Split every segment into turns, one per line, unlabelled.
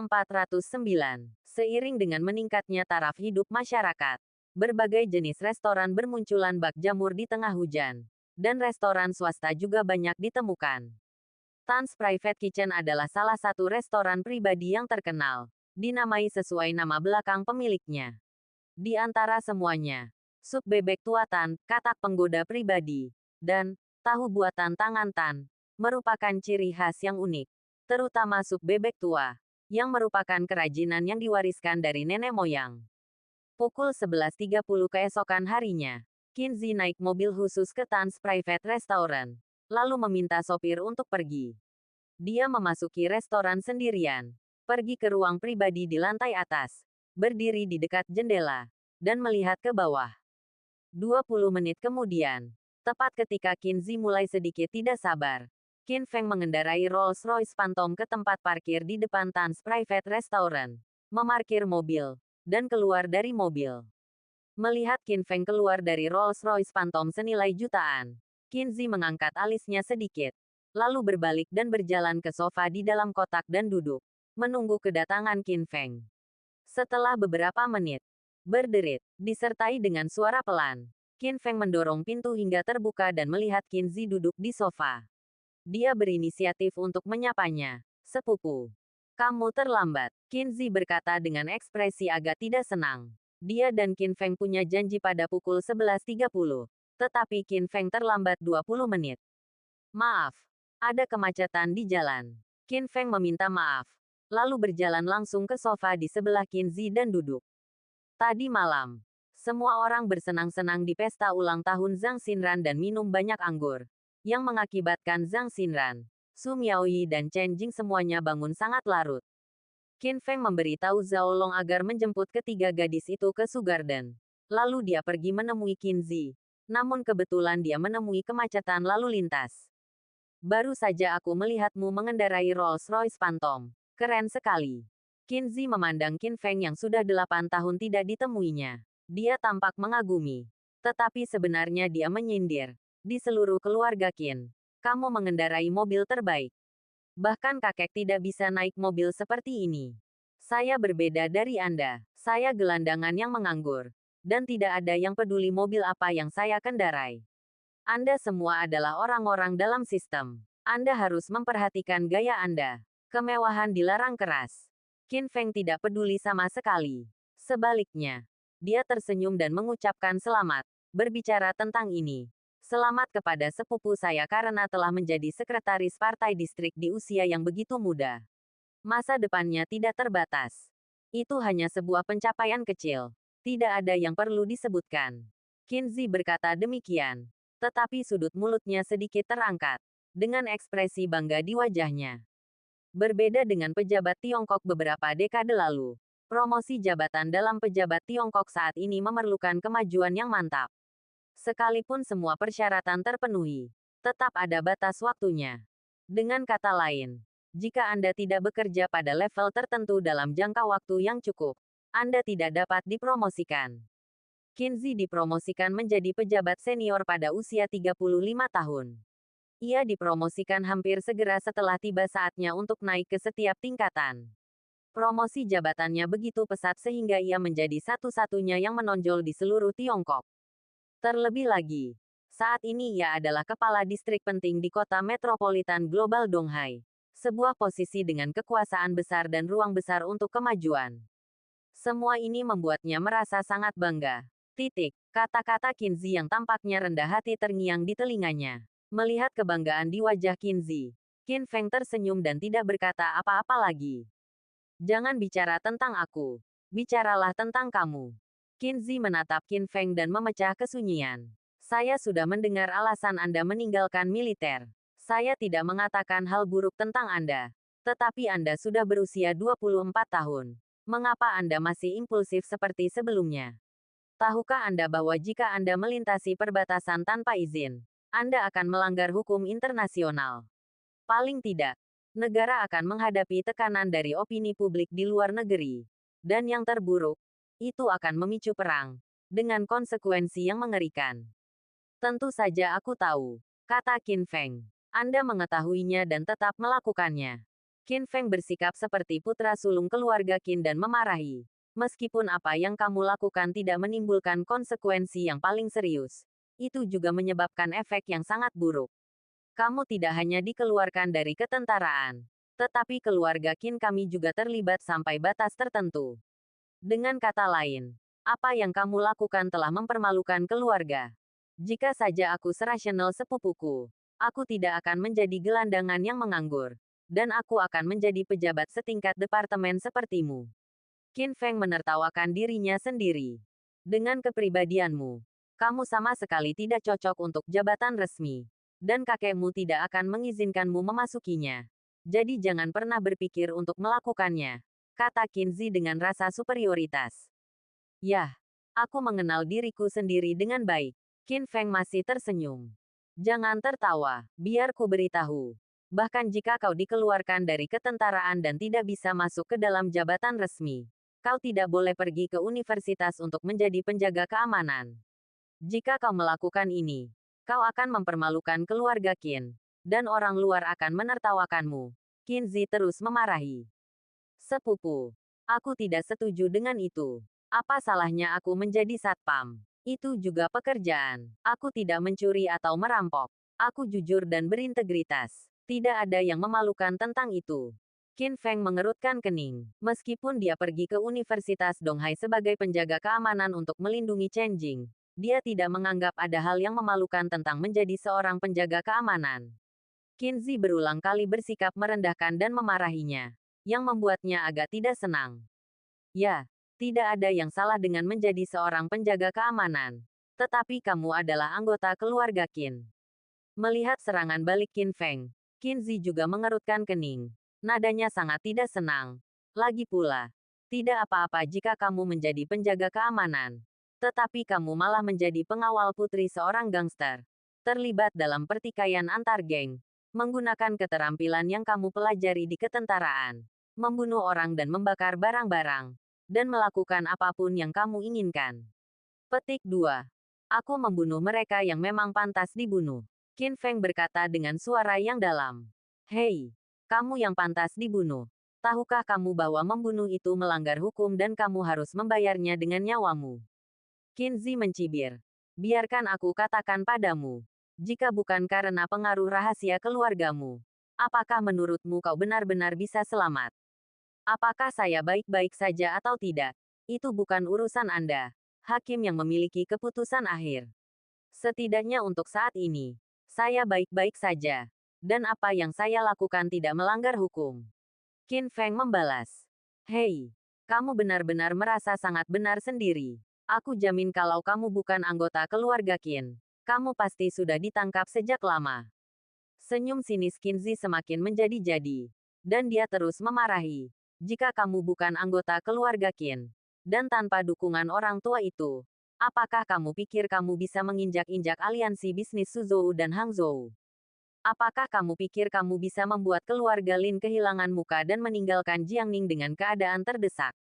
1409. Seiring dengan meningkatnya taraf hidup masyarakat, berbagai jenis restoran bermunculan bak jamur di tengah hujan, dan restoran swasta juga banyak ditemukan. Tan's Private Kitchen adalah salah satu restoran pribadi yang terkenal, dinamai sesuai nama belakang pemiliknya. Di antara semuanya, sup bebek tua Tan, katak penggoda pribadi, dan tahu buatan tangan Tan, merupakan ciri khas yang unik, terutama sup bebek tua, yang merupakan kerajinan yang diwariskan dari nenek moyang. Pukul 11.30 keesokan harinya, Kinsey naik mobil khusus ke Tan's Private Restaurant, lalu meminta sopir untuk pergi. Dia memasuki restoran sendirian, pergi ke ruang pribadi di lantai atas, berdiri di dekat jendela, dan melihat ke bawah. 20 menit kemudian, tepat ketika Kinsey mulai sedikit tidak sabar, Qin Feng mengendarai Rolls-Royce Phantom ke tempat parkir di depan Tan's Private Restaurant, memarkir mobil, dan keluar dari mobil. Melihat Qin Feng keluar dari Rolls-Royce Phantom senilai jutaan, Kinsey mengangkat alisnya sedikit, lalu berbalik dan berjalan ke sofa di dalam kotak dan duduk, menunggu kedatangan Qin Feng. Setelah beberapa menit, berderit, disertai dengan suara pelan, Qin Feng mendorong pintu hingga terbuka dan melihat Kinsey duduk di sofa. Dia berinisiatif untuk menyapanya. "Sepupu, kamu terlambat," Kinsey berkata dengan ekspresi agak tidak senang. Dia dan Qin Feng punya janji pada pukul 11.30, tetapi Qin Feng terlambat 20 menit. "Maaf, ada kemacetan di jalan." Qin Feng meminta maaf, lalu berjalan langsung ke sofa di sebelah Kinsey dan duduk. Tadi malam, semua orang bersenang-senang di pesta ulang tahun Zhang Xinran dan minum banyak anggur, yang mengakibatkan Zhang Xinran, Su Miaoyi dan Chen Jing semuanya bangun sangat larut. Qin Feng memberitahu Zhao Long agar menjemput ketiga gadis itu ke Su Garden. Lalu dia pergi menemui Kinsey. Namun kebetulan dia menemui kemacetan lalu lintas. "Baru saja aku melihatmu mengendarai Rolls-Royce Phantom. Keren sekali." Kinsey memandang Qin Feng yang sudah 8 tahun tidak ditemuinya. Dia tampak mengagumi. Tetapi sebenarnya dia menyindir. "Di seluruh keluarga Qin, kamu mengendarai mobil terbaik. Bahkan kakek tidak bisa naik mobil seperti ini. Saya berbeda dari Anda. Saya gelandangan yang menganggur. Dan tidak ada yang peduli mobil apa yang saya kendarai. Anda semua adalah orang-orang dalam sistem. Anda harus memperhatikan gaya Anda. Kemewahan dilarang keras." Qin Feng tidak peduli sama sekali. Sebaliknya, dia tersenyum dan mengucapkan selamat. "Berbicara tentang ini, selamat kepada sepupu saya karena telah menjadi sekretaris partai distrik di usia yang begitu muda. Masa depannya tidak terbatas. Itu hanya sebuah pencapaian kecil. Tidak ada yang perlu disebutkan." Kinsey berkata demikian, tetapi sudut mulutnya sedikit terangkat, dengan ekspresi bangga di wajahnya. Berbeda dengan pejabat Tiongkok beberapa dekade lalu, promosi jabatan dalam pejabat Tiongkok saat ini memerlukan kemajuan yang mantap. Sekalipun semua persyaratan terpenuhi, tetap ada batas waktunya. Dengan kata lain, jika Anda tidak bekerja pada level tertentu dalam jangka waktu yang cukup, Anda tidak dapat dipromosikan. Kinsey dipromosikan menjadi pejabat senior pada usia 35 tahun. Ia dipromosikan hampir segera setelah tiba saatnya untuk naik ke setiap tingkatan. Promosi jabatannya begitu pesat sehingga ia menjadi satu-satunya yang menonjol di seluruh Tiongkok. Terlebih lagi, saat ini ia adalah kepala distrik penting di kota metropolitan global Donghai, sebuah posisi dengan kekuasaan besar dan ruang besar untuk kemajuan. Semua ini membuatnya merasa sangat bangga. Kata-kata Kinsey yang tampaknya rendah hati terngiang di telinganya. Melihat kebanggaan di wajah Kinsey, Qin Feng tersenyum dan tidak berkata apa-apa lagi. "Jangan bicara tentang aku. Bicaralah tentang kamu." Kinsey menatap Qin Feng dan memecah kesunyian. "Saya sudah mendengar alasan Anda meninggalkan militer. Saya tidak mengatakan hal buruk tentang Anda. Tetapi Anda sudah berusia 24 tahun. Mengapa Anda masih impulsif seperti sebelumnya? Tahukah Anda bahwa jika Anda melintasi perbatasan tanpa izin, Anda akan melanggar hukum internasional? Paling tidak, negara akan menghadapi tekanan dari opini publik di luar negeri. Dan yang terburuk, itu akan memicu perang, dengan konsekuensi yang mengerikan." "Tentu saja aku tahu," kata Qin Feng. "Anda mengetahuinya dan tetap melakukannya." Qin Feng bersikap seperti putra sulung keluarga Qin dan memarahi. Meskipun apa yang kamu lakukan tidak menimbulkan konsekuensi yang paling serius, itu juga menyebabkan efek yang sangat buruk. Kamu tidak hanya dikeluarkan dari ketentaraan, tetapi keluarga Qin kami juga terlibat sampai batas tertentu. Dengan kata lain, apa yang kamu lakukan telah mempermalukan keluarga. Jika saja aku serasional sepupuku, aku tidak akan menjadi gelandangan yang menganggur. Dan aku akan menjadi pejabat setingkat departemen sepertimu. Qin Feng menertawakan dirinya sendiri. Dengan kepribadianmu, kamu sama sekali tidak cocok untuk jabatan resmi. Dan kakekmu tidak akan mengizinkanmu memasukinya. Jadi jangan pernah berpikir untuk melakukannya, kata Qin Zi dengan rasa superioritas. Yah, aku mengenal diriku sendiri dengan baik. Qin Feng masih tersenyum. Jangan tertawa, biar ku beritahu. Bahkan jika kau dikeluarkan dari ketentaraan dan tidak bisa masuk ke dalam jabatan resmi, kau tidak boleh pergi ke universitas untuk menjadi penjaga keamanan. Jika kau melakukan ini, kau akan mempermalukan keluarga Qin, dan orang luar akan menertawakanmu. Qin Zi terus memarahi. Sepupu, aku tidak setuju dengan itu. Apa salahnya aku menjadi satpam? Itu juga pekerjaan. Aku tidak mencuri atau merampok. Aku jujur dan berintegritas. Tidak ada yang memalukan tentang itu. Qin Feng mengerutkan kening. Meskipun dia pergi ke Universitas Donghai sebagai penjaga keamanan untuk melindungi Chen Jing, dia tidak menganggap ada hal yang memalukan tentang menjadi seorang penjaga keamanan. Qin Zi berulang kali bersikap merendahkan dan memarahinya, yang membuatnya agak tidak senang. Ya, tidak ada yang salah dengan menjadi seorang penjaga keamanan. Tetapi kamu adalah anggota keluarga Qin. Melihat serangan balik Qin Feng, Qin Zi juga mengerutkan kening. Nadanya sangat tidak senang. Lagi pula, tidak apa-apa jika kamu menjadi penjaga keamanan. Tetapi kamu malah menjadi pengawal putri seorang gangster. Terlibat dalam pertikaian antar geng. Menggunakan keterampilan yang kamu pelajari di ketentaraan. Membunuh orang dan membakar barang-barang. Dan melakukan apapun yang kamu inginkan. Petik 2. Aku membunuh mereka yang memang pantas dibunuh. Qin Feng berkata dengan suara yang dalam. Hei, kamu yang pantas dibunuh. Tahukah kamu bahwa membunuh itu melanggar hukum dan kamu harus membayarnya dengan nyawamu? Qin Zi mencibir. Biarkan aku katakan padamu. Jika bukan karena pengaruh rahasia keluargamu, apakah menurutmu kau benar-benar bisa selamat? Apakah saya baik-baik saja atau tidak? Itu bukan urusan Anda. Hakim yang memiliki keputusan akhir. Setidaknya untuk saat ini, saya baik-baik saja. Dan apa yang saya lakukan tidak melanggar hukum. Qin Feng membalas. Hei, kamu benar-benar merasa sangat benar sendiri. Aku jamin kalau kamu bukan anggota keluarga Qin, kamu pasti sudah ditangkap sejak lama. Senyum sinis Qin Zi semakin menjadi-jadi. Dan dia terus memarahi. Jika kamu bukan anggota keluarga Qin, dan tanpa dukungan orang tua itu, apakah kamu pikir kamu bisa menginjak-injak aliansi bisnis Suzhou dan Hangzhou? Apakah kamu pikir kamu bisa membuat keluarga Lin kehilangan muka dan meninggalkan Jiangning dengan keadaan terdesak?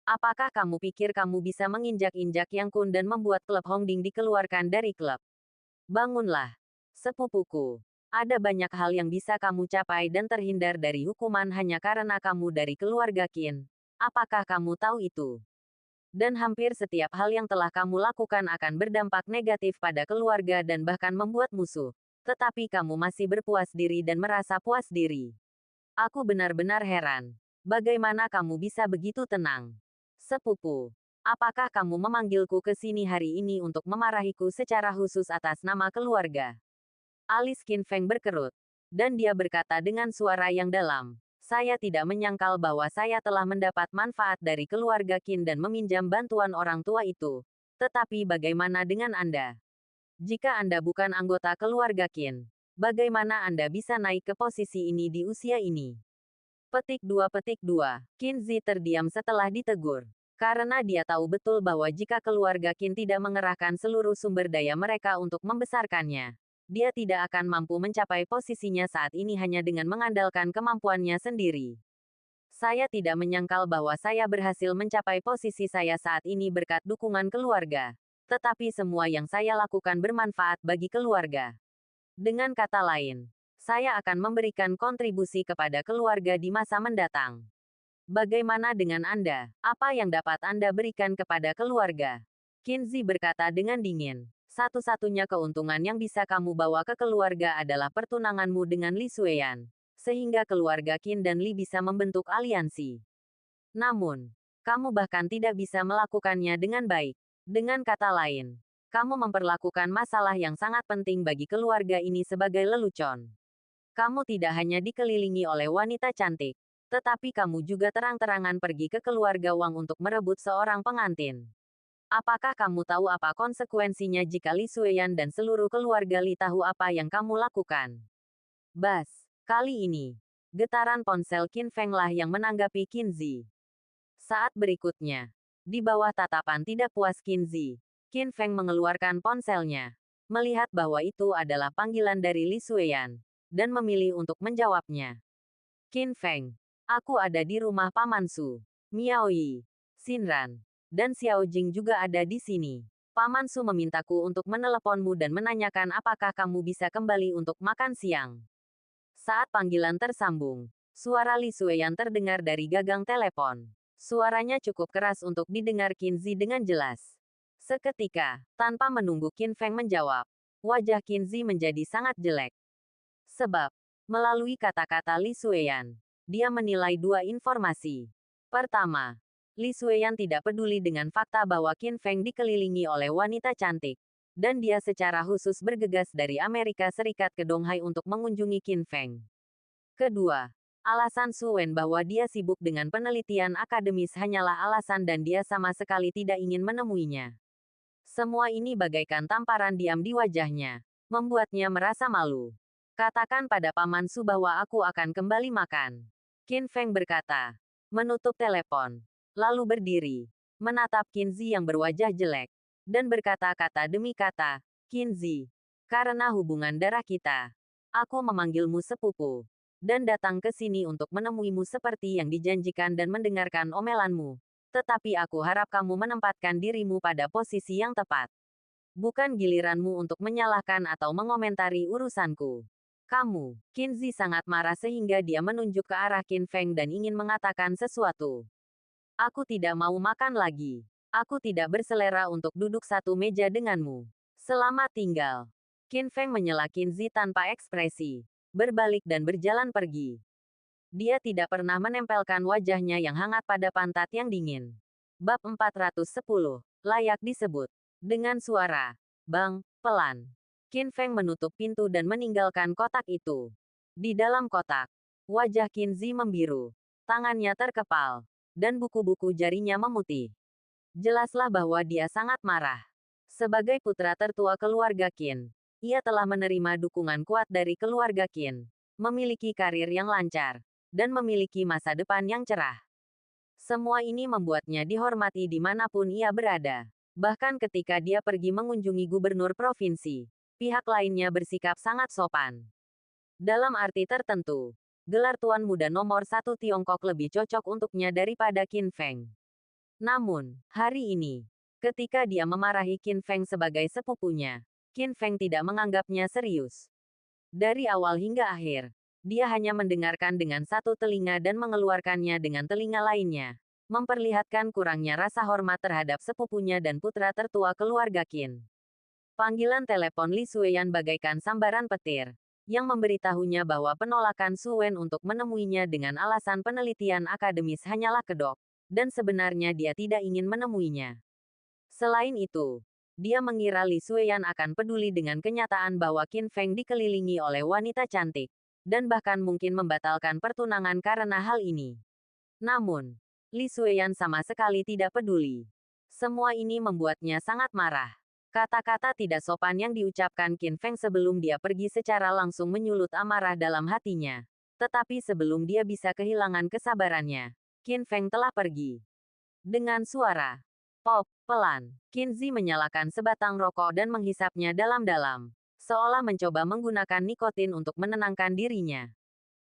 Apakah kamu pikir kamu bisa menginjak-injak Yang Kun dan membuat klub Hongding dikeluarkan dari klub? Bangunlah, sepupuku. Ada banyak hal yang bisa kamu capai dan terhindar dari hukuman hanya karena kamu dari keluarga Qin. Apakah kamu tahu itu? Dan hampir setiap hal yang telah kamu lakukan akan berdampak negatif pada keluarga dan bahkan membuat musuh. Tetapi kamu masih berpuas diri dan merasa puas diri. Aku benar-benar heran. Bagaimana kamu bisa begitu tenang? Sepupu, apakah kamu memanggilku ke sini hari ini untuk memarahiku secara khusus atas nama keluarga? Alis Qin Feng berkerut. Dan dia berkata dengan suara yang dalam. Saya tidak menyangkal bahwa saya telah mendapat manfaat dari keluarga Qin dan meminjam bantuan orang tua itu. Tetapi bagaimana dengan Anda? Jika Anda bukan anggota keluarga Qin, bagaimana Anda bisa naik ke posisi ini di usia ini? Petik 2. Qin Zi terdiam setelah ditegur. Karena dia tahu betul bahwa jika keluarga Qin tidak mengerahkan seluruh sumber daya mereka untuk membesarkannya, dia tidak akan mampu mencapai posisinya saat ini hanya dengan mengandalkan kemampuannya sendiri. Saya tidak menyangkal bahwa saya berhasil mencapai posisi saya saat ini berkat dukungan keluarga. Tetapi semua yang saya lakukan bermanfaat bagi keluarga. Dengan kata lain, Saya akan memberikan kontribusi kepada keluarga di masa mendatang. Bagaimana dengan Anda? Apa yang dapat Anda berikan kepada keluarga? Qinzi berkata dengan dingin. Satu-satunya keuntungan yang bisa kamu bawa ke keluarga adalah pertunanganmu dengan Li Xueyan. Sehingga keluarga Qin dan Li bisa membentuk aliansi. Namun, kamu bahkan tidak bisa melakukannya dengan baik. Dengan kata lain, kamu memperlakukan masalah yang sangat penting bagi keluarga ini sebagai lelucon. Kamu tidak hanya dikelilingi oleh wanita cantik, tetapi kamu juga terang-terangan pergi ke keluarga Wang untuk merebut seorang pengantin. Apakah kamu tahu apa konsekuensinya jika Li Xueyan dan seluruh keluarga Li tahu apa yang kamu lakukan? Bas, kali ini, getaran ponsel Qin Feng lah yang menanggapi Qinzi. Saat berikutnya, di bawah tatapan tidak puas Qinzi, Qin Feng mengeluarkan ponselnya, melihat bahwa itu adalah panggilan dari Li Xueyan, dan memilih untuk menjawabnya. Qin Feng, aku ada di rumah Paman Su, Miao Yi, Xinran, dan Xiao Jing juga ada di sini. Paman Su memintaku untuk meneleponmu dan menanyakan apakah kamu bisa kembali untuk makan siang. Saat panggilan tersambung, suara Li Xueyan terdengar dari gagang telepon. Suaranya cukup keras untuk didengar Qinzi dengan jelas. Seketika, tanpa menunggu Qin Feng menjawab, wajah Qinzi menjadi sangat jelek. Sebab, melalui kata-kata Li Xueyan, dia menilai dua informasi. Pertama, Li Xueyan tidak peduli dengan fakta bahwa Qin Feng dikelilingi oleh wanita cantik, dan dia secara khusus bergegas dari Amerika Serikat ke Donghai untuk mengunjungi Qin Feng. Kedua, alasan Su Wen bahwa dia sibuk dengan penelitian akademis hanyalah alasan dan dia sama sekali tidak ingin menemuinya. Semua ini bagaikan tamparan diam di wajahnya, membuatnya merasa malu. Katakan pada Paman Su bahwa aku akan kembali makan. Qin Feng berkata, menutup telepon, lalu berdiri, menatap Qinzi yang berwajah jelek, dan berkata-kata demi kata, Qinzi, karena hubungan darah kita, aku memanggilmu sepupu, dan datang ke sini untuk menemuimu seperti yang dijanjikan dan mendengarkan omelanmu. Tetapi aku harap kamu menempatkan dirimu pada posisi yang tepat. Bukan giliranmu untuk menyalahkan atau mengomentari urusanku. Kamu, Qinzi sangat marah sehingga dia menunjuk ke arah Qin Feng dan ingin mengatakan sesuatu. Aku tidak mau makan lagi. Aku tidak berselera untuk duduk satu meja denganmu. Selamat tinggal. Qin Feng menyela Qinzi tanpa ekspresi, berbalik dan berjalan pergi. Dia tidak pernah menempelkan wajahnya yang hangat pada pantat yang dingin. Bab 410, layak disebut. Dengan suara, bang, pelan. Qin Feng menutup pintu dan meninggalkan kotak itu. Di dalam kotak, wajah Qinzi membiru, tangannya terkepal, dan buku-buku jarinya memutih. Jelaslah bahwa dia sangat marah. Sebagai putra tertua keluarga Qin, ia telah menerima dukungan kuat dari keluarga Qin, memiliki karir yang lancar, dan memiliki masa depan yang cerah. Semua ini membuatnya dihormati dimanapun ia berada. Bahkan ketika dia pergi mengunjungi gubernur provinsi, pihak lainnya bersikap sangat sopan. Dalam arti tertentu, gelar Tuan Muda nomor 1 Tiongkok lebih cocok untuknya daripada Qin Feng. Namun, hari ini, ketika dia memarahi Qin Feng sebagai sepupunya, Qin Feng tidak menganggapnya serius. Dari awal hingga akhir, dia hanya mendengarkan dengan satu telinga dan mengeluarkannya dengan telinga lainnya, memperlihatkan kurangnya rasa hormat terhadap sepupunya dan putra tertua keluarga Qin. Panggilan telepon Li Xueyan bagaikan sambaran petir, yang memberitahunya bahwa penolakan Su Wen untuk menemuinya dengan alasan penelitian akademis hanyalah kedok, dan sebenarnya dia tidak ingin menemuinya. Selain itu, dia mengira Li Xueyan akan peduli dengan kenyataan bahwa Qin Feng dikelilingi oleh wanita cantik, dan bahkan mungkin membatalkan pertunangan karena hal ini. Namun, Li Xueyan sama sekali tidak peduli. Semua ini membuatnya sangat marah. Kata-kata tidak sopan yang diucapkan Qin Feng sebelum dia pergi secara langsung menyulut amarah dalam hatinya. Tetapi sebelum dia bisa kehilangan kesabarannya, Qin Feng telah pergi. Dengan suara pop, pelan, Qinzi menyalakan sebatang rokok dan menghisapnya dalam-dalam, seolah mencoba menggunakan nikotin untuk menenangkan dirinya.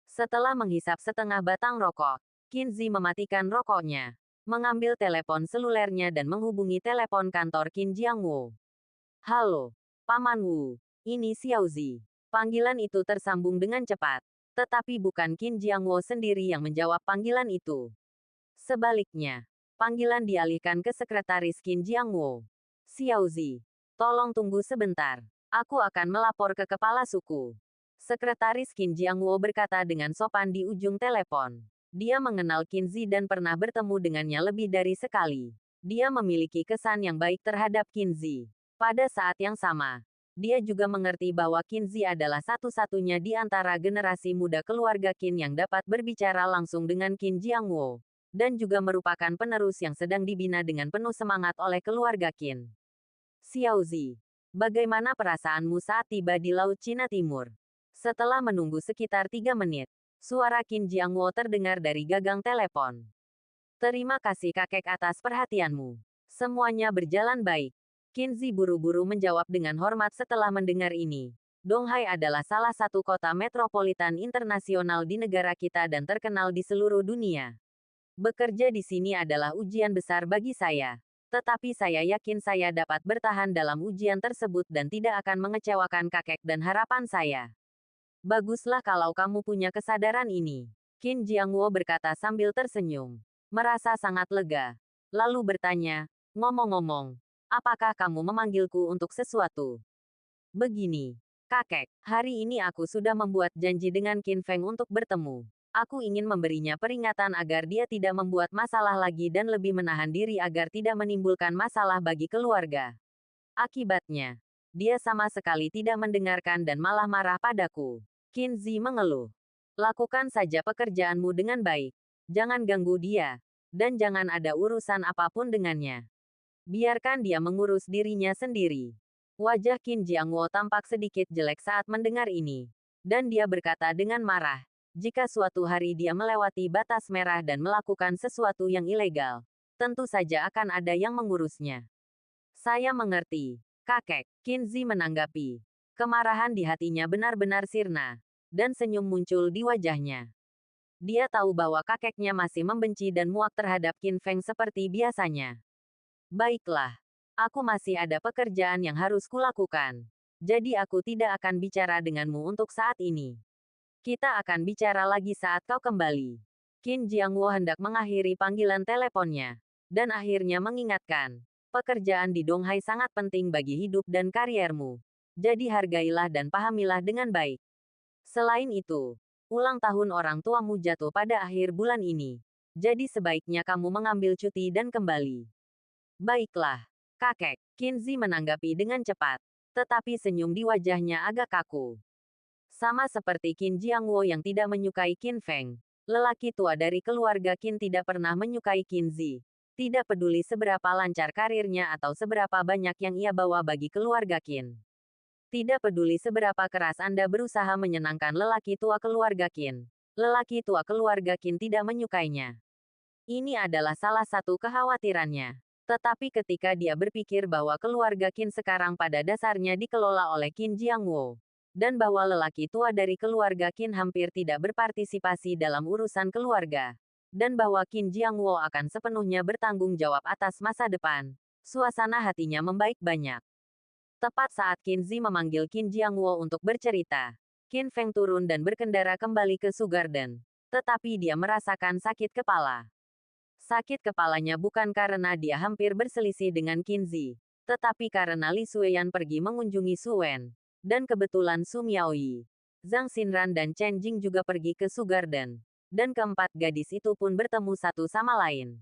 Setelah menghisap setengah batang rokok, Qinzi mematikan rokoknya, mengambil telepon selulernya dan menghubungi telepon kantor Qin Jiangwo. Halo, Paman Wu, ini Xiaozi. Panggilan itu tersambung dengan cepat. Tetapi bukan Qin Jiangwo sendiri yang menjawab panggilan itu. Sebaliknya, panggilan dialihkan ke sekretaris Qin Jiangwo. Xiaozi, tolong tunggu sebentar. Aku akan melapor ke kepala suku. Sekretaris Qin Jiangwo berkata dengan sopan di ujung telepon. Dia mengenal Qin Zi dan pernah bertemu dengannya lebih dari sekali. Dia memiliki kesan yang baik terhadap Qin Zi. Pada saat yang sama, dia juga mengerti bahwa Qin Zi adalah satu-satunya di antara generasi muda keluarga Qin yang dapat berbicara langsung dengan Qin Jiangwo, dan juga merupakan penerus yang sedang dibina dengan penuh semangat oleh keluarga Qin. Xiaozi, bagaimana perasaanmu saat tiba di Laut Cina Timur? Setelah menunggu sekitar 3 menit, suara Qin Jiangwo terdengar dari gagang telepon. Terima kasih kakek atas perhatianmu. Semuanya berjalan baik. Qin Zi buru-buru menjawab dengan hormat setelah mendengar ini. Donghai adalah salah satu kota metropolitan internasional di negara kita dan terkenal di seluruh dunia. Bekerja di sini adalah ujian besar bagi saya. Tetapi saya yakin saya dapat bertahan dalam ujian tersebut dan tidak akan mengecewakan kakek dan harapan saya. Baguslah kalau kamu punya kesadaran ini. Qin Jiangwo berkata sambil tersenyum. Merasa sangat lega. Lalu bertanya, ngomong-ngomong, apakah kamu memanggilku untuk sesuatu? Begini, kakek, hari ini aku sudah membuat janji dengan Qin Feng untuk bertemu. Aku ingin memberinya peringatan agar dia tidak membuat masalah lagi dan lebih menahan diri agar tidak menimbulkan masalah bagi keluarga. Akibatnya, dia sama sekali tidak mendengarkan dan malah marah padaku. Qin Zi mengeluh. Lakukan saja pekerjaanmu dengan baik. Jangan ganggu dia. Dan jangan ada urusan apapun dengannya. Biarkan dia mengurus dirinya sendiri. Wajah Qin Jiangwo tampak sedikit jelek saat mendengar ini. Dan dia berkata dengan marah, jika suatu hari dia melewati batas merah dan melakukan sesuatu yang ilegal, tentu saja akan ada yang mengurusnya. Saya mengerti, kakek, Qin Zi menanggapi. Kemarahan di hatinya benar-benar sirna. Dan senyum muncul di wajahnya. Dia tahu bahwa kakeknya masih membenci dan muak terhadap Qin Feng seperti biasanya. Baiklah, aku masih ada pekerjaan yang harus kulakukan. Jadi aku tidak akan bicara denganmu untuk saat ini. Kita akan bicara lagi saat kau kembali. Qin Jiangwo hendak mengakhiri panggilan teleponnya. Dan akhirnya mengingatkan, pekerjaan di Donghai sangat penting bagi hidup dan kariermu. Jadi hargailah dan pahamilah dengan baik. Selain itu, ulang tahun orang tuamu jatuh pada akhir bulan ini. Jadi sebaiknya kamu mengambil cuti dan kembali. Baiklah, kakek, Qin Zi menanggapi dengan cepat. Tetapi senyum di wajahnya agak kaku. Sama seperti Qin Jiangwo yang tidak menyukai Qin Feng, lelaki tua dari keluarga Qin tidak pernah menyukai Qin Zi. Tidak peduli seberapa lancar karirnya atau seberapa banyak yang ia bawa bagi keluarga Qin. Tidak peduli seberapa keras Anda berusaha menyenangkan lelaki tua keluarga Qin. Lelaki tua keluarga Qin tidak menyukainya. Ini adalah salah satu kekhawatirannya. Tetapi ketika dia berpikir bahwa keluarga Qin sekarang pada dasarnya dikelola oleh Qin Jiangwo, dan bahwa lelaki tua dari keluarga Qin hampir tidak berpartisipasi dalam urusan keluarga, dan bahwa Qin Jiangwo akan sepenuhnya bertanggung jawab atas masa depan, suasana hatinya membaik banyak. Tepat saat Qin Zi memanggil Qin Jiangwo untuk bercerita, Qin Feng turun dan berkendara kembali ke Su Garden. Tetapi dia merasakan sakit kepala. Sakit kepalanya bukan karena dia hampir berselisih dengan Qin Zi, tetapi karena Li Sueyan pergi mengunjungi Su Wen. Dan kebetulan Su Miaoyi, Zhang Xinran dan Chen Jing juga pergi ke Su Garden. Dan keempat gadis itu pun bertemu satu sama lain.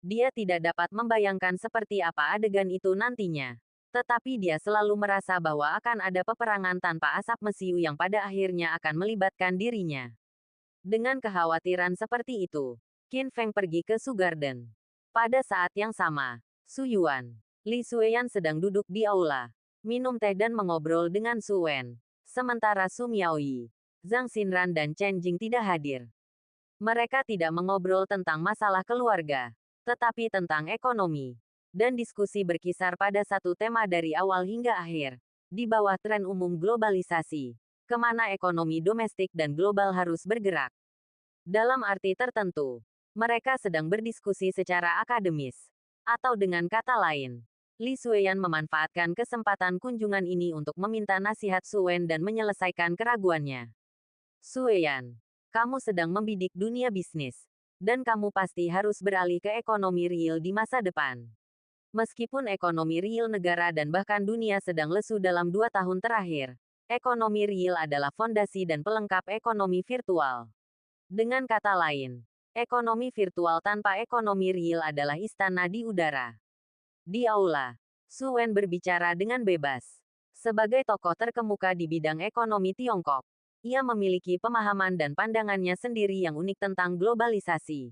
Dia tidak dapat membayangkan seperti apa adegan itu nantinya. Tetapi dia selalu merasa bahwa akan ada peperangan tanpa asap mesiu yang pada akhirnya akan melibatkan dirinya. Dengan kekhawatiran seperti itu, Qin Feng pergi ke Su Garden. Pada saat yang sama, Su Yuan, Li Sueyan sedang duduk di aula, minum teh dan mengobrol dengan Su Wen. Sementara Su Miaoyi, Zhang Xinran dan Chen Jing tidak hadir. Mereka tidak mengobrol tentang masalah keluarga, tetapi tentang ekonomi. Dan diskusi berkisar pada satu tema dari awal hingga akhir, di bawah tren umum globalisasi, kemana ekonomi domestik dan global harus bergerak. Dalam arti tertentu, mereka sedang berdiskusi secara akademis. Atau dengan kata lain, Li Xueyan memanfaatkan kesempatan kunjungan ini untuk meminta nasihat Su Wen dan menyelesaikan keraguannya. Xueyan, kamu sedang membidik dunia bisnis. Dan kamu pasti harus beralih ke ekonomi real di masa depan. Meskipun ekonomi real negara dan bahkan dunia sedang lesu dalam 2 tahun terakhir, ekonomi real adalah fondasi dan pelengkap ekonomi virtual. Dengan kata lain, ekonomi virtual tanpa ekonomi real adalah istana di udara. Di aula, Su Wen berbicara dengan bebas. Sebagai tokoh terkemuka di bidang ekonomi Tiongkok, ia memiliki pemahaman dan pandangannya sendiri yang unik tentang globalisasi.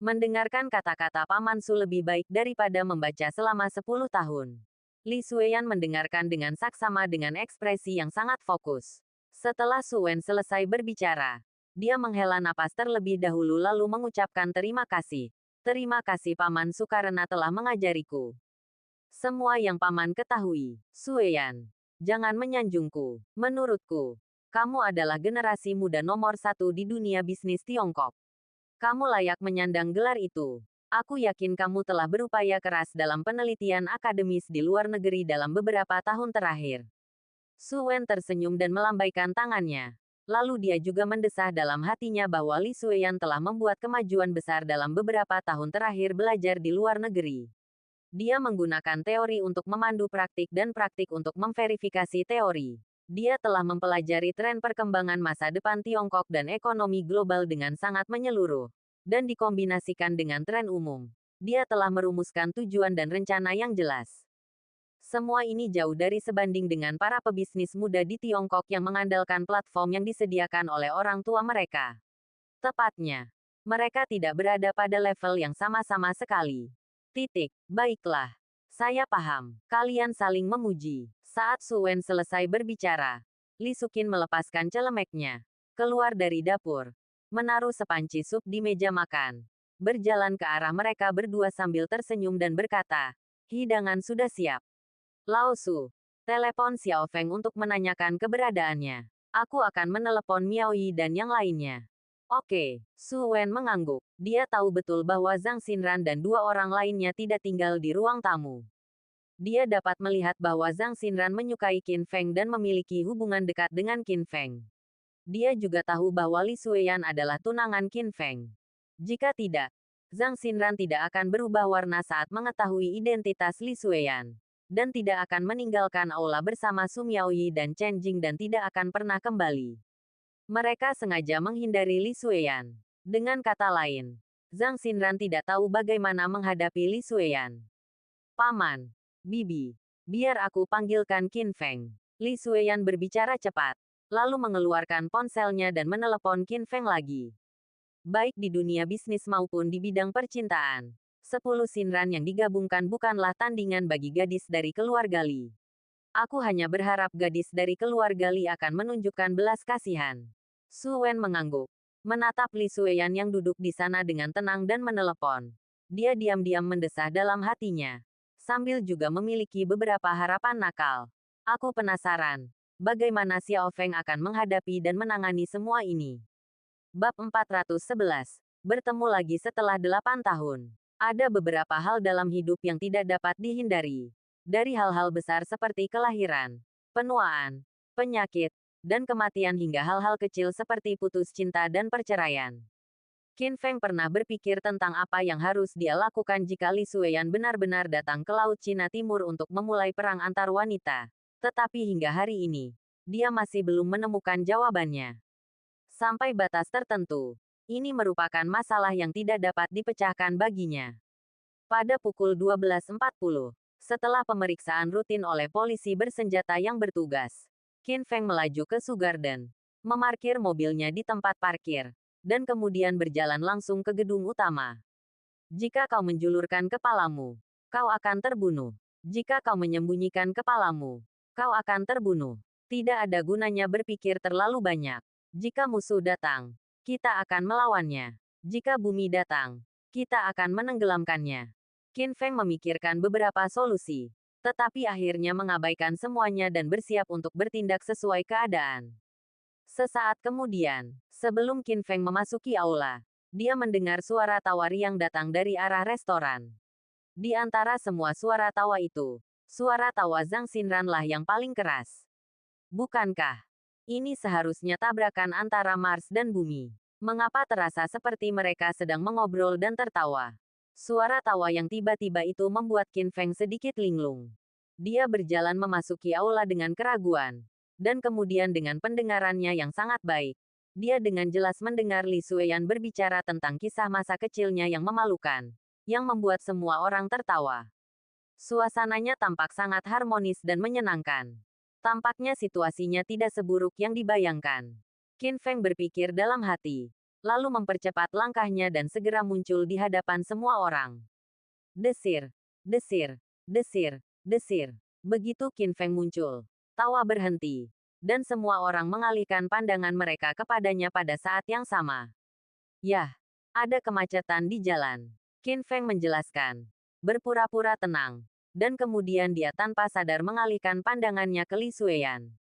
Mendengarkan kata-kata Paman Su lebih baik daripada membaca selama 10 tahun. Li Xueyan mendengarkan dengan saksama dengan ekspresi yang sangat fokus. Setelah Su Wen selesai berbicara, dia menghela napas terlebih dahulu lalu mengucapkan terima kasih. Terima kasih Paman Su karena telah mengajariku semua yang Paman ketahui. Xueyan, jangan menyanjungku. Menurutku, kamu adalah generasi muda nomor 1 di dunia bisnis Tiongkok. Kamu layak menyandang gelar itu. Aku yakin kamu telah berupaya keras dalam penelitian akademis di luar negeri dalam beberapa tahun terakhir. Su Wen tersenyum dan melambaikan tangannya. Lalu dia juga mendesah dalam hatinya bahwa Li Xueyan telah membuat kemajuan besar dalam beberapa tahun terakhir belajar di luar negeri. Dia menggunakan teori untuk memandu praktik dan praktik untuk memverifikasi teori. Dia telah mempelajari tren perkembangan masa depan Tiongkok dan ekonomi global dengan sangat menyeluruh. Dan dikombinasikan dengan tren umum. Dia telah merumuskan tujuan dan rencana yang jelas. Semua ini jauh dari sebanding dengan para pebisnis muda di Tiongkok yang mengandalkan platform yang disediakan oleh orang tua mereka. Tepatnya, mereka tidak berada pada level yang sama-sama sekali. Baiklah. Saya paham. Kalian saling memuji. Saat Su Wen selesai berbicara, Li Sukin melepaskan celemeknya, keluar dari dapur, menaruh sepanci sup di meja makan, berjalan ke arah mereka berdua sambil tersenyum dan berkata, hidangan sudah siap. Lao Su, telepon Xiao Feng untuk menanyakan keberadaannya. Aku akan menelepon Miao Yi dan yang lainnya. Oke, Su Wen mengangguk. Dia tahu betul bahwa Zhang Xinran dan 2 orang lainnya tidak tinggal di ruang tamu. Dia dapat melihat bahwa Zhang Xinran menyukai Qin Feng dan memiliki hubungan dekat dengan Qin Feng. Dia juga tahu bahwa Li Xueyan adalah tunangan Qin Feng. Jika tidak, Zhang Xinran tidak akan berubah warna saat mengetahui identitas Li Xueyan. Dan tidak akan meninggalkan aula bersama Su Miaoyi dan Chen Jing dan tidak akan pernah kembali. Mereka sengaja menghindari Li Xueyan. Dengan kata lain, Zhang Xinran tidak tahu bagaimana menghadapi Li Xueyan. Paman, Bibi, biar aku panggilkan Qin Feng. Li Xueyan berbicara cepat, lalu mengeluarkan ponselnya dan menelepon Qin Feng lagi. Baik di dunia bisnis maupun di bidang percintaan. 10 Xinran yang digabungkan bukanlah tandingan bagi gadis dari keluarga Li. Aku hanya berharap gadis dari keluarga Li akan menunjukkan belas kasihan. Su Wen mengangguk, menatap Li Xueyan yang duduk di sana dengan tenang dan menelepon. Dia diam-diam mendesah dalam hatinya, sambil juga memiliki beberapa harapan nakal. Aku penasaran, bagaimana Xiao Feng akan menghadapi dan menangani semua ini. Bab 411. Bertemu lagi setelah 8 tahun. Ada beberapa hal dalam hidup yang tidak dapat dihindari. Dari hal-hal besar seperti kelahiran, penuaan, penyakit, dan kematian hingga hal-hal kecil seperti putus cinta dan perceraian. Qin Feng pernah berpikir tentang apa yang harus dia lakukan jika Li Xueyan benar-benar datang ke Laut Cina Timur untuk memulai perang antar wanita. Tetapi hingga hari ini, dia masih belum menemukan jawabannya. Sampai batas tertentu, ini merupakan masalah yang tidak dapat dipecahkan baginya. Pada pukul 12.40, setelah pemeriksaan rutin oleh polisi bersenjata yang bertugas, Qin Feng melaju ke Su Garden, memarkir mobilnya di tempat parkir, dan kemudian berjalan langsung ke gedung utama. Jika kau menjulurkan kepalamu, kau akan terbunuh. Jika kau menyembunyikan kepalamu, kau akan terbunuh. Tidak ada gunanya berpikir terlalu banyak. Jika musuh datang, kita akan melawannya. Jika bumi datang, kita akan menenggelamkannya. Qin Feng memikirkan beberapa solusi, tetapi akhirnya mengabaikan semuanya dan bersiap untuk bertindak sesuai keadaan. Sesaat kemudian, sebelum Qin Feng memasuki aula, dia mendengar suara tawa riang datang dari arah restoran. Di antara semua suara tawa itu, suara tawa Zhang Xinran-lah yang paling keras. Bukankah ini seharusnya tabrakan antara Mars dan bumi? Mengapa terasa seperti mereka sedang mengobrol dan tertawa? Suara tawa yang tiba-tiba itu membuat Qin Feng sedikit linglung. Dia berjalan memasuki aula dengan keraguan. Dan kemudian dengan pendengarannya yang sangat baik, dia dengan jelas mendengar Li Xueyan berbicara tentang kisah masa kecilnya yang memalukan, yang membuat semua orang tertawa. Suasananya tampak sangat harmonis dan menyenangkan. Tampaknya situasinya tidak seburuk yang dibayangkan. Qin Feng berpikir dalam hati, lalu mempercepat langkahnya dan segera muncul di hadapan semua orang. Desir, desir, desir, desir. Begitu Qin Feng muncul, tawa berhenti, dan semua orang mengalihkan pandangan mereka kepadanya pada saat yang sama. Yah, ada kemacetan di jalan. Qin Feng menjelaskan, berpura-pura tenang, dan kemudian dia tanpa sadar mengalihkan pandangannya ke Li Xueyan.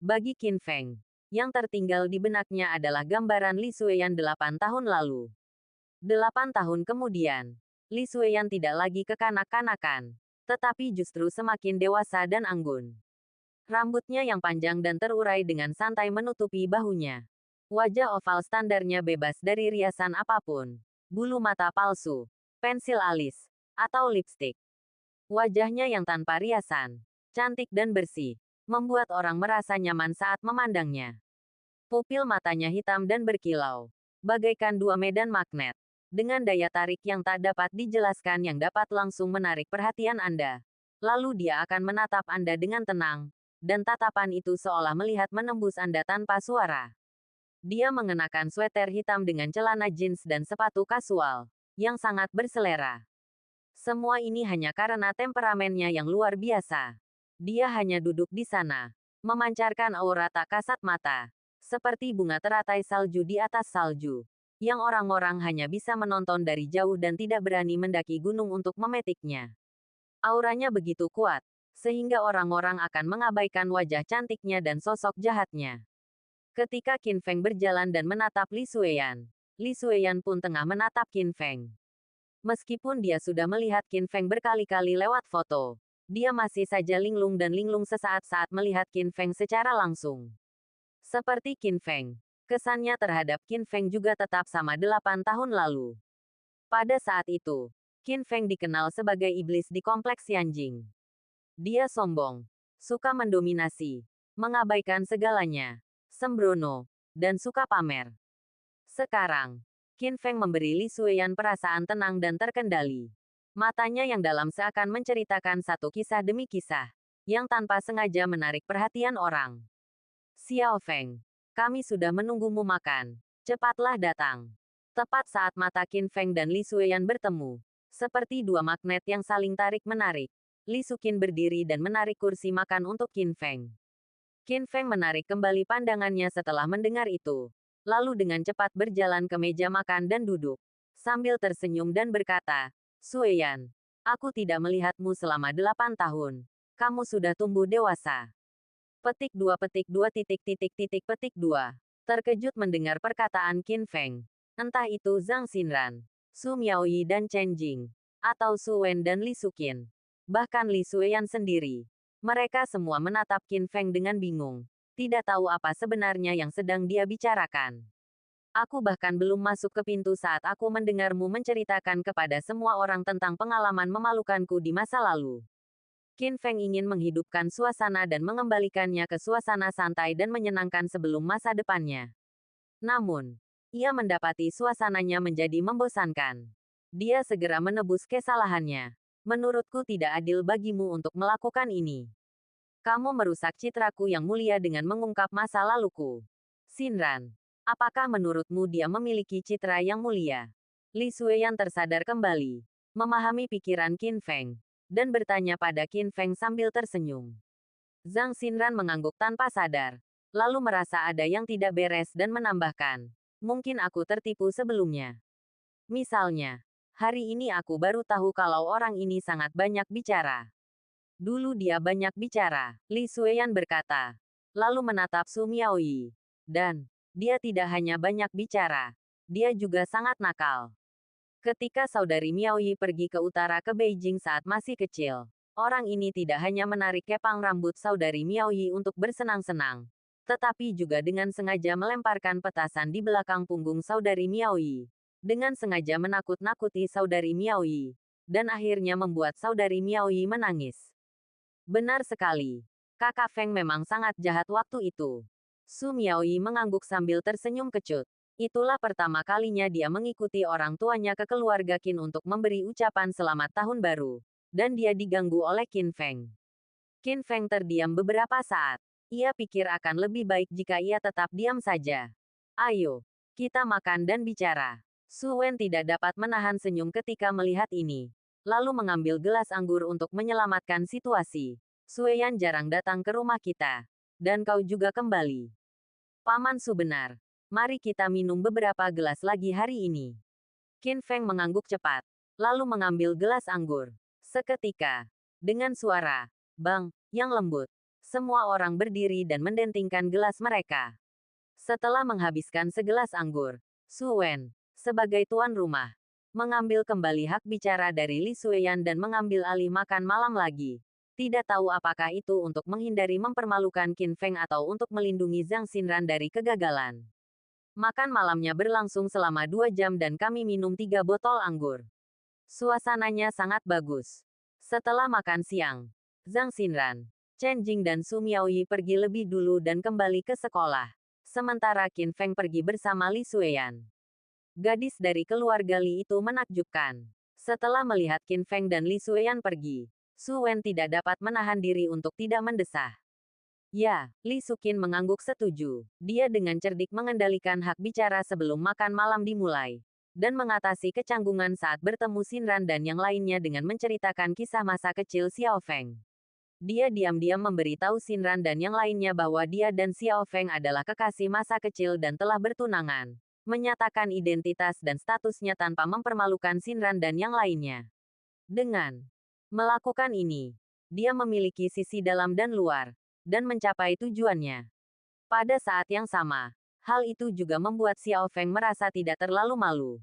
Bagi Qin Feng, yang tertinggal di benaknya adalah gambaran Li Xueyan 8 tahun lalu. 8 tahun kemudian, Li Xueyan tidak lagi kekanak-kanakan, tetapi justru semakin dewasa dan anggun. Rambutnya yang panjang dan terurai dengan santai menutupi bahunya. Wajah oval standarnya bebas dari riasan apapun, bulu mata palsu, pensil alis, atau lipstik. Wajahnya yang tanpa riasan, cantik dan bersih, membuat orang merasa nyaman saat memandangnya. Pupil matanya hitam dan berkilau, bagaikan dua medan magnet, dengan daya tarik yang tak dapat dijelaskan yang dapat langsung menarik perhatian Anda. Lalu dia akan menatap Anda dengan tenang, dan tatapan itu seolah melihat menembus Anda tanpa suara. Dia mengenakan sweater hitam dengan celana jeans dan sepatu kasual, yang sangat berselera. Semua ini hanya karena temperamennya yang luar biasa. Dia hanya duduk di sana, memancarkan aura tak kasat mata, seperti bunga teratai salju di atas salju, yang orang-orang hanya bisa menonton dari jauh dan tidak berani mendaki gunung untuk memetiknya. Auranya begitu kuat, sehingga orang-orang akan mengabaikan wajah cantiknya dan sosok jahatnya. Ketika Qin Feng berjalan dan menatap Li Xueyan pun tengah menatap Qin Feng. Meskipun dia sudah melihat Qin Feng berkali-kali lewat foto, dia masih saja linglung dan linglung sesaat saat melihat Qin Feng secara langsung. Seperti Qin Feng, kesannya terhadap Qin Feng juga tetap sama 8 tahun lalu. Pada saat itu, Qin Feng dikenal sebagai iblis di kompleks Yanjing. Dia sombong, suka mendominasi, mengabaikan segalanya, sembrono, dan suka pamer. Sekarang, Qin Feng memberi Li Xueyan perasaan tenang dan terkendali. Matanya yang dalam seakan menceritakan satu kisah demi kisah, yang tanpa sengaja menarik perhatian orang. Xiao Feng, kami sudah menunggumu makan. Cepatlah datang. Tepat saat mata Qin Feng dan Li Xueyan bertemu, seperti dua magnet yang saling tarik-menarik, Li Suqin berdiri dan menarik kursi makan untuk Qin Feng. Qin Feng menarik kembali pandangannya setelah mendengar itu, lalu dengan cepat berjalan ke meja makan dan duduk, sambil tersenyum dan berkata, Xueyan, aku tidak melihatmu selama 8 tahun. Kamu sudah tumbuh dewasa. Petik 2 petik 2 titik titik titik petik 2. Terkejut mendengar perkataan Qin Feng. Entah itu Zhang Xinran, Su Miaoyi dan Chen Jing, atau Su Wen dan Li Suqin. Bahkan Li Xueyan sendiri. Mereka semua menatap Qin Feng dengan bingung, tidak tahu apa sebenarnya yang sedang dia bicarakan. Aku bahkan belum masuk ke pintu saat aku mendengarmu menceritakan kepada semua orang tentang pengalaman memalukanku di masa lalu. Qin Feng ingin menghidupkan suasana dan mengembalikannya ke suasana santai dan menyenangkan sebelum masa depannya. Namun, ia mendapati suasananya menjadi membosankan. Dia segera menebus kesalahannya. Menurutku tidak adil bagimu untuk melakukan ini. Kamu merusak citraku yang mulia dengan mengungkap masa laluku. Xinran, apakah menurutmu dia memiliki citra yang mulia? Li Xueyan tersadar kembali, memahami pikiran Qin Feng, dan bertanya pada Qin Feng sambil tersenyum. Zhang Xinran mengangguk tanpa sadar, lalu merasa ada yang tidak beres dan menambahkan, mungkin aku tertipu sebelumnya. Misalnya, hari ini aku baru tahu kalau orang ini sangat banyak bicara. Dulu dia banyak bicara, Li Xueyan berkata. Lalu menatap Su Miaoyi. Dan, dia tidak hanya banyak bicara. Dia juga sangat nakal. Ketika saudari Miaoyi pergi ke utara ke Beijing saat masih kecil, orang ini tidak hanya menarik kepang rambut saudari Miaoyi untuk bersenang-senang, tetapi juga dengan sengaja melemparkan petasan di belakang punggung saudari Miaoyi, dengan sengaja menakut-nakuti saudari Miaoyi, dan akhirnya membuat saudari Miaoyi menangis. Benar sekali. Kakak Feng memang sangat jahat waktu itu. Su Miaoyi mengangguk sambil tersenyum kecut. Itulah pertama kalinya dia mengikuti orang tuanya ke keluarga Qin untuk memberi ucapan selamat tahun baru. Dan dia diganggu oleh Qin Feng. Qin Feng terdiam beberapa saat. Ia pikir akan lebih baik jika ia tetap diam saja. Ayo, kita makan dan bicara. Su Wen tidak dapat menahan senyum ketika melihat ini. Lalu mengambil gelas anggur untuk menyelamatkan situasi. Sueyan jarang datang ke rumah kita. Dan kau juga kembali. Paman Su benar. Mari kita minum beberapa gelas lagi hari ini. Qin Feng mengangguk cepat. Lalu mengambil gelas anggur. Seketika. Dengan suara bang yang lembut. Semua orang berdiri dan mendentingkan gelas mereka. Setelah menghabiskan segelas anggur, Su Wen, sebagai tuan rumah, mengambil kembali hak bicara dari Li Sueyan dan mengambil alih makan malam lagi. Tidak tahu apakah itu untuk menghindari mempermalukan Qin Feng atau untuk melindungi Zhang Xinran dari kegagalan. Makan malamnya berlangsung selama 2 jam dan kami minum 3 botol anggur. Suasananya sangat bagus. Setelah makan siang, Zhang Xinran, Chen Jing dan Su Miaoyi pergi lebih dulu dan kembali ke sekolah. Sementara Qin Feng pergi bersama Li Sueyan. Gadis dari keluarga Li itu menakjubkan. Setelah melihat Qin Feng dan Li Sueyan pergi, Su Wen tidak dapat menahan diri untuk tidak mendesah. Ya, Li Sukin mengangguk setuju. Dia dengan cerdik mengendalikan hak bicara sebelum makan malam dimulai. Dan mengatasi kecanggungan saat bertemu Xinran dan yang lainnya dengan menceritakan kisah masa kecil Xiao Feng. Dia diam-diam memberitahu Xinran dan yang lainnya bahwa dia dan Xiao Feng adalah kekasih masa kecil dan telah bertunangan. Menyatakan identitas dan statusnya tanpa mempermalukan Xinran dan yang lainnya. Dengan melakukan ini, dia memiliki sisi dalam dan luar, dan mencapai tujuannya. Pada saat yang sama, hal itu juga membuat Xiao Feng merasa tidak terlalu malu.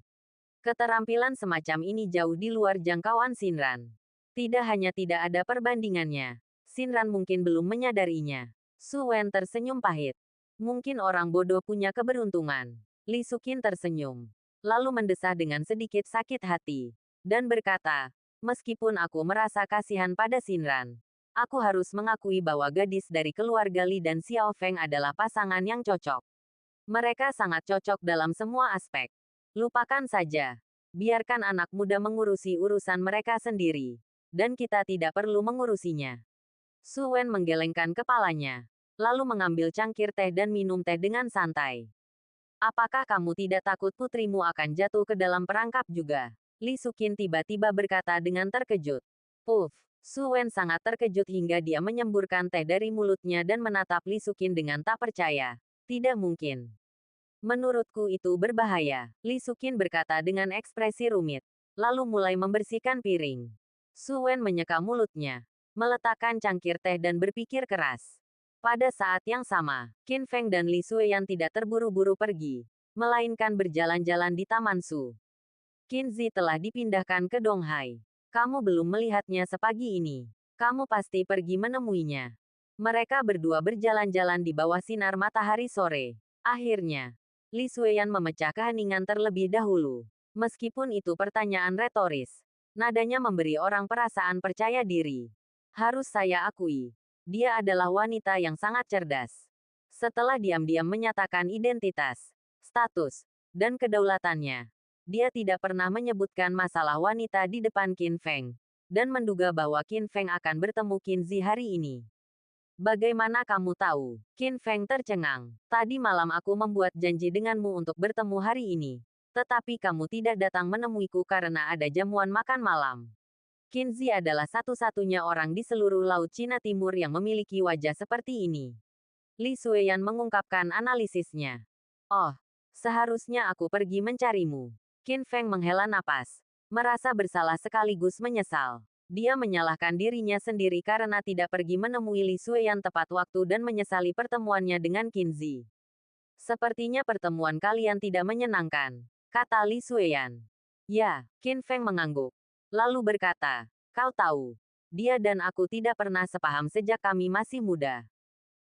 Keterampilan semacam ini jauh di luar jangkauan Xinran. Tidak hanya tidak ada perbandingannya, Xinran mungkin belum menyadarinya. Su Wen tersenyum pahit. Mungkin orang bodoh punya keberuntungan. Li Sukin tersenyum, lalu mendesah dengan sedikit sakit hati, dan berkata, meskipun aku merasa kasihan pada Xinran, aku harus mengakui bahwa gadis dari keluarga Li dan Xiao Feng adalah pasangan yang cocok. Mereka sangat cocok dalam semua aspek. Lupakan saja. Biarkan anak muda mengurusi urusan mereka sendiri. Dan kita tidak perlu mengurusinya. Su Wen menggelengkan kepalanya. Lalu mengambil cangkir teh dan minum teh dengan santai. Apakah kamu tidak takut putrimu akan jatuh ke dalam perangkap juga? Li Sukin tiba-tiba berkata dengan terkejut. Puff. Su Wen sangat terkejut hingga dia menyemburkan teh dari mulutnya dan menatap Li Sukin dengan tak percaya. Tidak mungkin. Menurutku itu berbahaya. Li Sukin berkata dengan ekspresi rumit. Lalu mulai membersihkan piring. Su Wen menyeka mulutnya, meletakkan cangkir teh dan berpikir keras. Pada saat yang sama, Qin Feng dan Li Sueyan tidak terburu-buru pergi, melainkan berjalan-jalan di Taman Su. Qin Zi telah dipindahkan ke Donghai. Kamu belum melihatnya sepagi ini. Kamu pasti pergi menemuinya. Mereka berdua berjalan-jalan di bawah sinar matahari sore. Akhirnya, Li Sueyan memecah keheningan terlebih dahulu. Meskipun itu pertanyaan retoris, nadanya memberi orang perasaan percaya diri. Harus saya akui, dia adalah wanita yang sangat cerdas. Setelah diam-diam menyatakan identitas, status, dan kedaulatannya, dia tidak pernah menyebutkan masalah wanita di depan Qin Feng, dan menduga bahwa Qin Feng akan bertemu Qin Zi hari ini. Bagaimana kamu tahu? Qin Feng tercengang. Tadi malam aku membuat janji denganmu untuk bertemu hari ini. Tetapi kamu tidak datang menemuiku karena ada jamuan makan malam. Qin Zi adalah satu-satunya orang di seluruh Laut Cina Timur yang memiliki wajah seperti ini. Li Sueyan mengungkapkan analisisnya. Oh, seharusnya aku pergi mencarimu. Qin Feng menghela napas, merasa bersalah sekaligus menyesal. Dia menyalahkan dirinya sendiri karena tidak pergi menemui Li Sueyan tepat waktu dan menyesali pertemuannya dengan Qin Zi. Sepertinya pertemuan kalian tidak menyenangkan, kata Li Sueyan. Ya, Qin Feng mengangguk. Lalu berkata, kau tahu, dia dan aku tidak pernah sepaham sejak kami masih muda.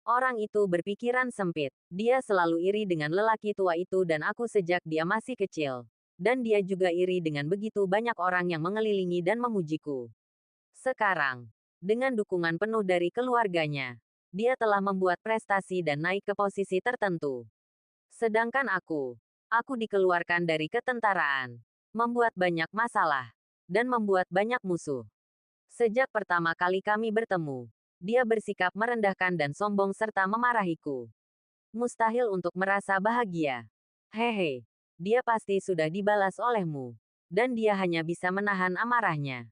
Orang itu berpikiran sempit. Dia selalu iri dengan lelaki tua itu dan aku sejak dia masih kecil. Dan dia juga iri dengan begitu banyak orang yang mengelilingi dan memujiku. Sekarang, dengan dukungan penuh dari keluarganya, dia telah membuat prestasi dan naik ke posisi tertentu. Sedangkan aku dikeluarkan dari ketentaraan, membuat banyak masalah, dan membuat banyak musuh. Sejak pertama kali kami bertemu, dia bersikap merendahkan dan sombong serta memarahiku. Mustahil untuk merasa bahagia. Hehe, dia pasti sudah dibalas olehmu. Dan dia hanya bisa menahan amarahnya.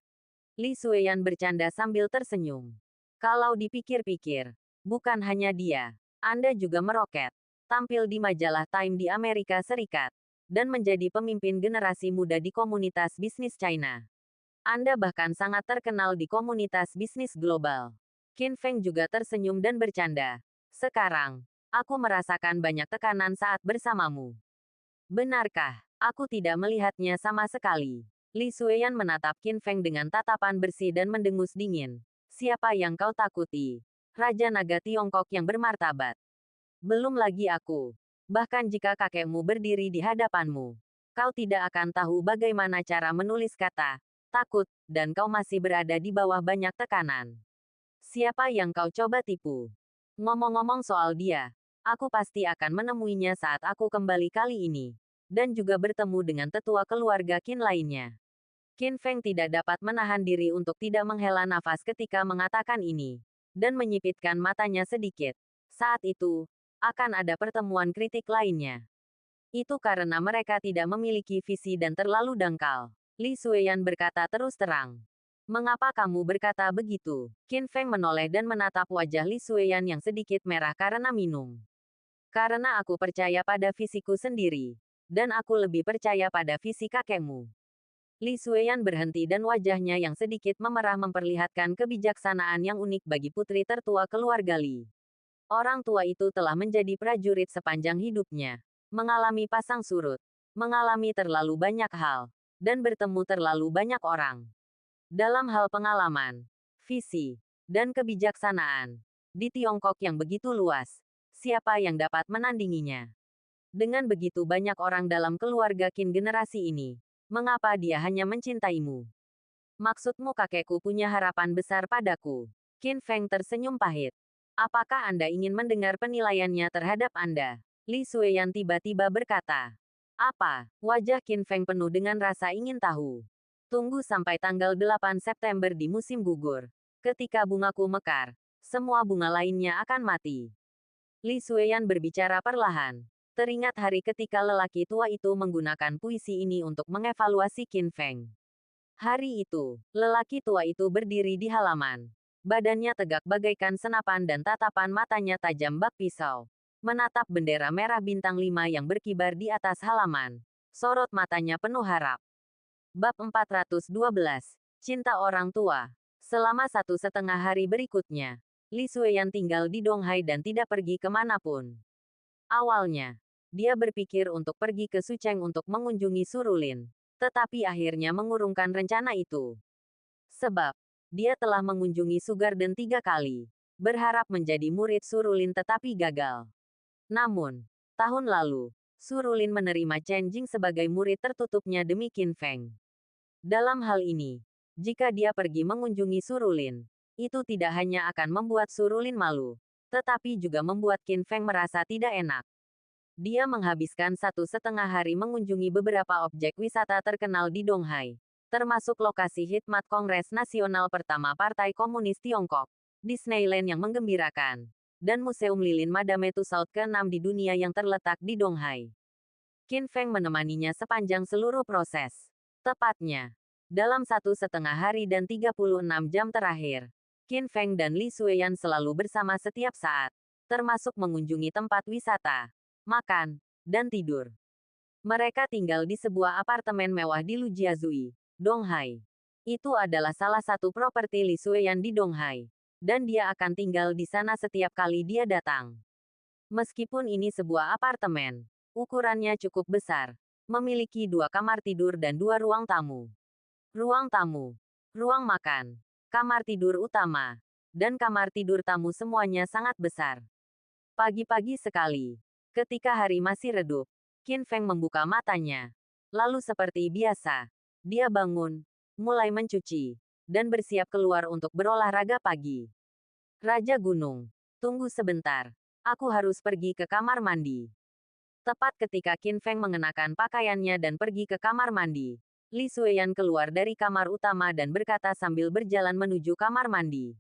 Li Sueyan bercanda sambil tersenyum. Kalau dipikir-pikir, bukan hanya dia, Anda juga meroket. Tampil di majalah Time di Amerika Serikat. Dan menjadi pemimpin generasi muda di komunitas bisnis China. Anda bahkan sangat terkenal di komunitas bisnis global. Qin Feng juga tersenyum dan bercanda. Sekarang, aku merasakan banyak tekanan saat bersamamu. Benarkah? Aku tidak melihatnya sama sekali. Li Sueyan menatap Qin Feng dengan tatapan bersih dan mendengus dingin. Siapa yang kau takuti? Raja Naga Tiongkok yang bermartabat. Belum lagi aku. Bahkan jika kakekmu berdiri di hadapanmu, kau tidak akan tahu bagaimana cara menulis kata takut, dan kau masih berada di bawah banyak tekanan. Siapa yang kau coba tipu? Ngomong-ngomong soal dia, aku pasti akan menemuinya saat aku kembali kali ini. Dan juga bertemu dengan tetua keluarga Qin lainnya. Qin Feng tidak dapat menahan diri untuk tidak menghela nafas ketika mengatakan ini. Dan menyipitkan matanya sedikit. Saat itu, akan ada pertemuan kritik lainnya. Itu karena mereka tidak memiliki visi dan terlalu dangkal. Li Sueyan berkata terus terang. Mengapa kamu berkata begitu? Qin Feng menoleh dan menatap wajah Li Sueyan yang sedikit merah karena minum. Karena aku percaya pada visiku sendiri. Dan aku lebih percaya pada visi kakekmu. Li Sueyan berhenti dan wajahnya yang sedikit memerah memperlihatkan kebijaksanaan yang unik bagi putri tertua keluarga Li. Orang tua itu telah menjadi prajurit sepanjang hidupnya. Mengalami pasang surut. Mengalami terlalu banyak hal. Dan bertemu terlalu banyak orang. Dalam hal pengalaman, visi, dan kebijaksanaan. Di Tiongkok yang begitu luas, siapa yang dapat menandinginya? Dengan begitu banyak orang dalam keluarga Qin generasi ini, mengapa dia hanya mencintaimu? Maksudmu kakekku punya harapan besar padaku. Qin Feng tersenyum pahit. Apakah Anda ingin mendengar penilaiannya terhadap Anda? Li Sueyan tiba-tiba berkata. Apa? Wajah Qin Feng penuh dengan rasa ingin tahu. Tunggu sampai tanggal 8 September di musim gugur. Ketika bungaku mekar, semua bunga lainnya akan mati. Li Sueyan berbicara perlahan. Teringat hari ketika lelaki tua itu menggunakan puisi ini untuk mengevaluasi Qin Feng. Hari itu, lelaki tua itu berdiri di halaman. Badannya tegak bagaikan senapan dan tatapan matanya tajam bak pisau. Menatap bendera merah bintang 5 yang berkibar di atas halaman. Sorot matanya penuh harap. Bab 412. Cinta orang tua. Selama 1,5 hari berikutnya, Li Sueyan tinggal di Donghai dan tidak pergi kemanapun. Awalnya, dia berpikir untuk pergi ke Sucheng untuk mengunjungi Surulin. Tetapi akhirnya mengurungkan rencana itu. Sebab, dia telah mengunjungi Sugarden 3 kali. Berharap menjadi murid Surulin tetapi gagal. Namun, tahun lalu, Surulin menerima Chen Jing sebagai murid tertutupnya demi Qin Feng. Dalam hal ini, jika dia pergi mengunjungi Surulin, itu tidak hanya akan membuat Surulin malu, tetapi juga membuat Qin Feng merasa tidak enak. Dia menghabiskan 1,5 hari mengunjungi beberapa objek wisata terkenal di Donghai, termasuk lokasi Hikmat Kongres Nasional pertama Partai Komunis Tiongkok, Disneyland yang menggembirakan, dan Museum Lilin Madame Tussauds ke-6 di dunia yang terletak di Donghai. Qin Feng menemaninya sepanjang seluruh proses. Tepatnya, dalam 1,5 hari dan 36 jam terakhir, Qin Feng dan Li Sueyan selalu bersama setiap saat, termasuk mengunjungi tempat wisata, makan, dan tidur. Mereka tinggal di sebuah apartemen mewah di Lujiazui, Donghai. Itu adalah salah satu properti Li Sueyan di Donghai. Dan dia akan tinggal di sana setiap kali dia datang. Meskipun ini sebuah apartemen, ukurannya cukup besar. memiliki 2 kamar tidur dan 2 ruang tamu. Ruang tamu, ruang makan, kamar tidur utama, dan kamar tidur tamu semuanya sangat besar. Pagi-pagi sekali, ketika hari masih redup, Qin Feng membuka matanya. Lalu seperti biasa, dia bangun, mulai mencuci, dan bersiap keluar untuk berolahraga pagi. Raja Gunung, tunggu sebentar. Aku harus pergi ke kamar mandi. Tepat ketika Qin Feng mengenakan pakaiannya dan pergi ke kamar mandi, Li Xueyan keluar dari kamar utama dan berkata sambil berjalan menuju kamar mandi.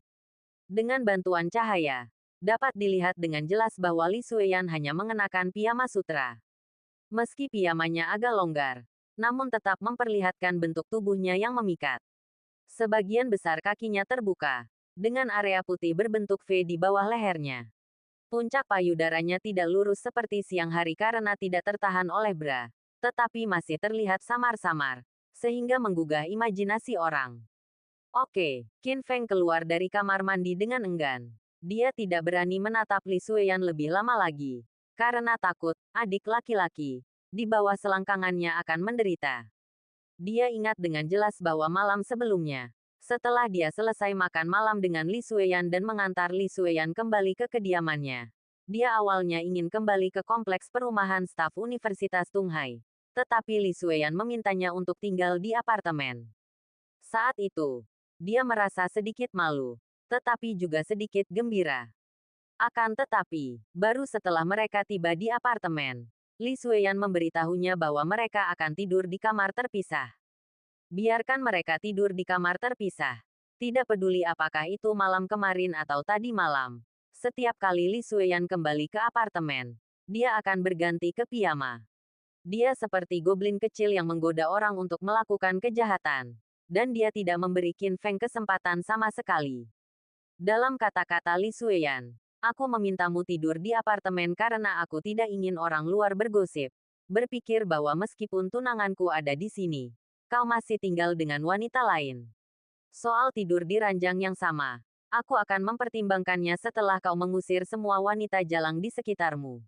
Dengan bantuan cahaya, dapat dilihat dengan jelas bahwa Li Xueyan hanya mengenakan piyama sutra. Meski piyamanya agak longgar, namun tetap memperlihatkan bentuk tubuhnya yang memikat. Sebagian besar kakinya terbuka, dengan area putih berbentuk V di bawah lehernya. Puncak payudaranya tidak lurus seperti siang hari karena tidak tertahan oleh bra, tetapi masih terlihat samar-samar, sehingga menggugah imajinasi orang. Oke, Qin Feng keluar dari kamar mandi dengan enggan. Dia tidak berani menatap Li Xueyan lebih lama lagi, karena takut adik laki-laki di bawah selangkangannya akan menderita. Dia ingat dengan jelas bahwa malam sebelumnya, setelah dia selesai makan malam dengan Li Xueyan dan mengantar Li Xueyan kembali ke kediamannya, dia awalnya ingin kembali ke kompleks perumahan staf Universitas Tunghai. Tetapi Li Xueyan memintanya untuk tinggal di apartemen. Saat itu, dia merasa sedikit malu, tetapi juga sedikit gembira. Akan tetapi, baru setelah mereka tiba di apartemen, Li Xueyan memberitahunya bahwa mereka akan tidur di kamar terpisah. Biarkan mereka tidur di kamar terpisah. Tidak peduli apakah itu malam kemarin atau tadi malam. Setiap kali Li Xueyan kembali ke apartemen, dia akan berganti ke piyama. Dia seperti goblin kecil yang menggoda orang untuk melakukan kejahatan. Dan dia tidak memberi Qin Feng kesempatan sama sekali. Dalam kata-kata Li Xueyan, aku memintamu tidur di apartemen karena aku tidak ingin orang luar bergosip. Berpikir bahwa meskipun tunanganku ada di sini, kau masih tinggal dengan wanita lain. Soal tidur di ranjang yang sama, aku akan mempertimbangkannya setelah kau mengusir semua wanita jalang di sekitarmu.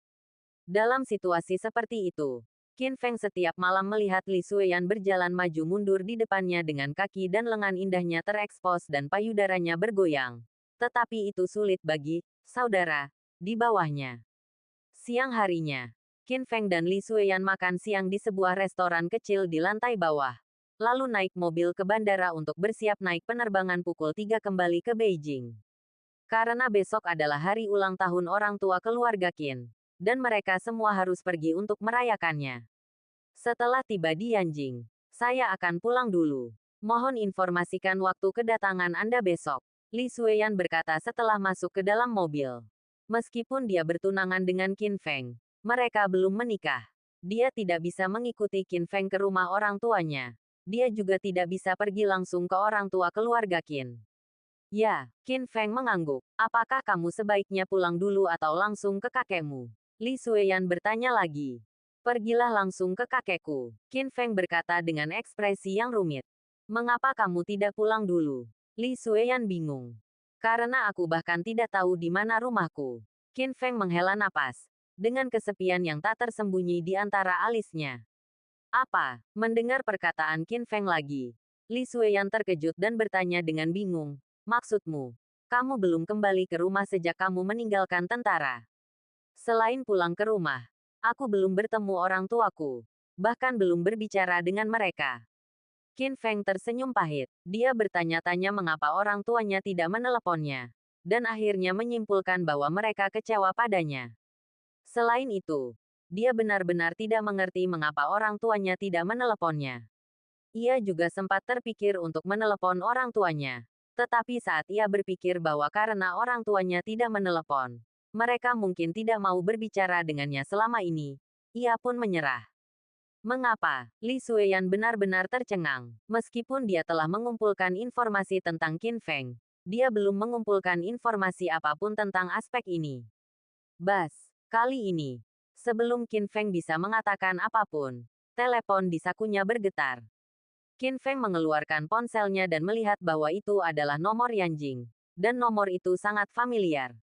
Dalam situasi seperti itu, Qin Feng setiap malam melihat Li Xueyan berjalan maju mundur di depannya dengan kaki dan lengan indahnya terekspos dan payudaranya bergoyang. Tetapi itu sulit bagi saudara di bawahnya. Siang harinya, Qin Feng dan Li Xueyan makan siang di sebuah restoran kecil di lantai bawah. Lalu naik mobil ke bandara untuk bersiap naik penerbangan pukul 3 kembali ke Beijing. Karena besok adalah hari ulang tahun orang tua keluarga Qin, dan mereka semua harus pergi untuk merayakannya. Setelah tiba di Yanjing, saya akan pulang dulu. Mohon informasikan waktu kedatangan Anda besok. Li Xueyan berkata setelah masuk ke dalam mobil. Meskipun dia bertunangan dengan Qin Feng, mereka belum menikah. Dia tidak bisa mengikuti Qin Feng ke rumah orang tuanya. Dia juga tidak bisa pergi langsung ke orang tua keluarga Qin. Ya, Qin Feng mengangguk. Apakah kamu sebaiknya pulang dulu atau langsung ke kakekmu? Li Xueyan bertanya lagi. Pergilah langsung ke kakekku. Qin Feng berkata dengan ekspresi yang rumit. Mengapa kamu tidak pulang dulu? Li Xueyan bingung. Karena aku bahkan tidak tahu di mana rumahku. Qin Feng menghela napas, dengan kesepian yang tak tersembunyi di antara alisnya. Apa? Mendengar perkataan Qin Feng lagi, Li Xueyan terkejut dan bertanya dengan bingung. Maksudmu, kamu belum kembali ke rumah sejak kamu meninggalkan tentara? Selain pulang ke rumah, aku belum bertemu orang tuaku. Bahkan belum berbicara dengan mereka. Qin Feng tersenyum pahit. Dia bertanya-tanya mengapa orang tuanya tidak meneleponnya. Dan akhirnya menyimpulkan bahwa mereka kecewa padanya. Selain itu, dia benar-benar tidak mengerti mengapa orang tuanya tidak meneleponnya. Ia juga sempat terpikir untuk menelepon orang tuanya. Tetapi saat ia berpikir bahwa karena orang tuanya tidak menelepon, mereka mungkin tidak mau berbicara dengannya selama ini, ia pun menyerah. Mengapa? Li Xueyan benar-benar tercengang. Meskipun dia telah mengumpulkan informasi tentang Qin Feng, dia belum mengumpulkan informasi apapun tentang aspek ini. Bas, kali ini, sebelum Qin Feng bisa mengatakan apapun, telepon di sakunya bergetar. Qin Feng mengeluarkan ponselnya dan melihat bahwa itu adalah nomor Yanjing. Dan nomor itu sangat familiar.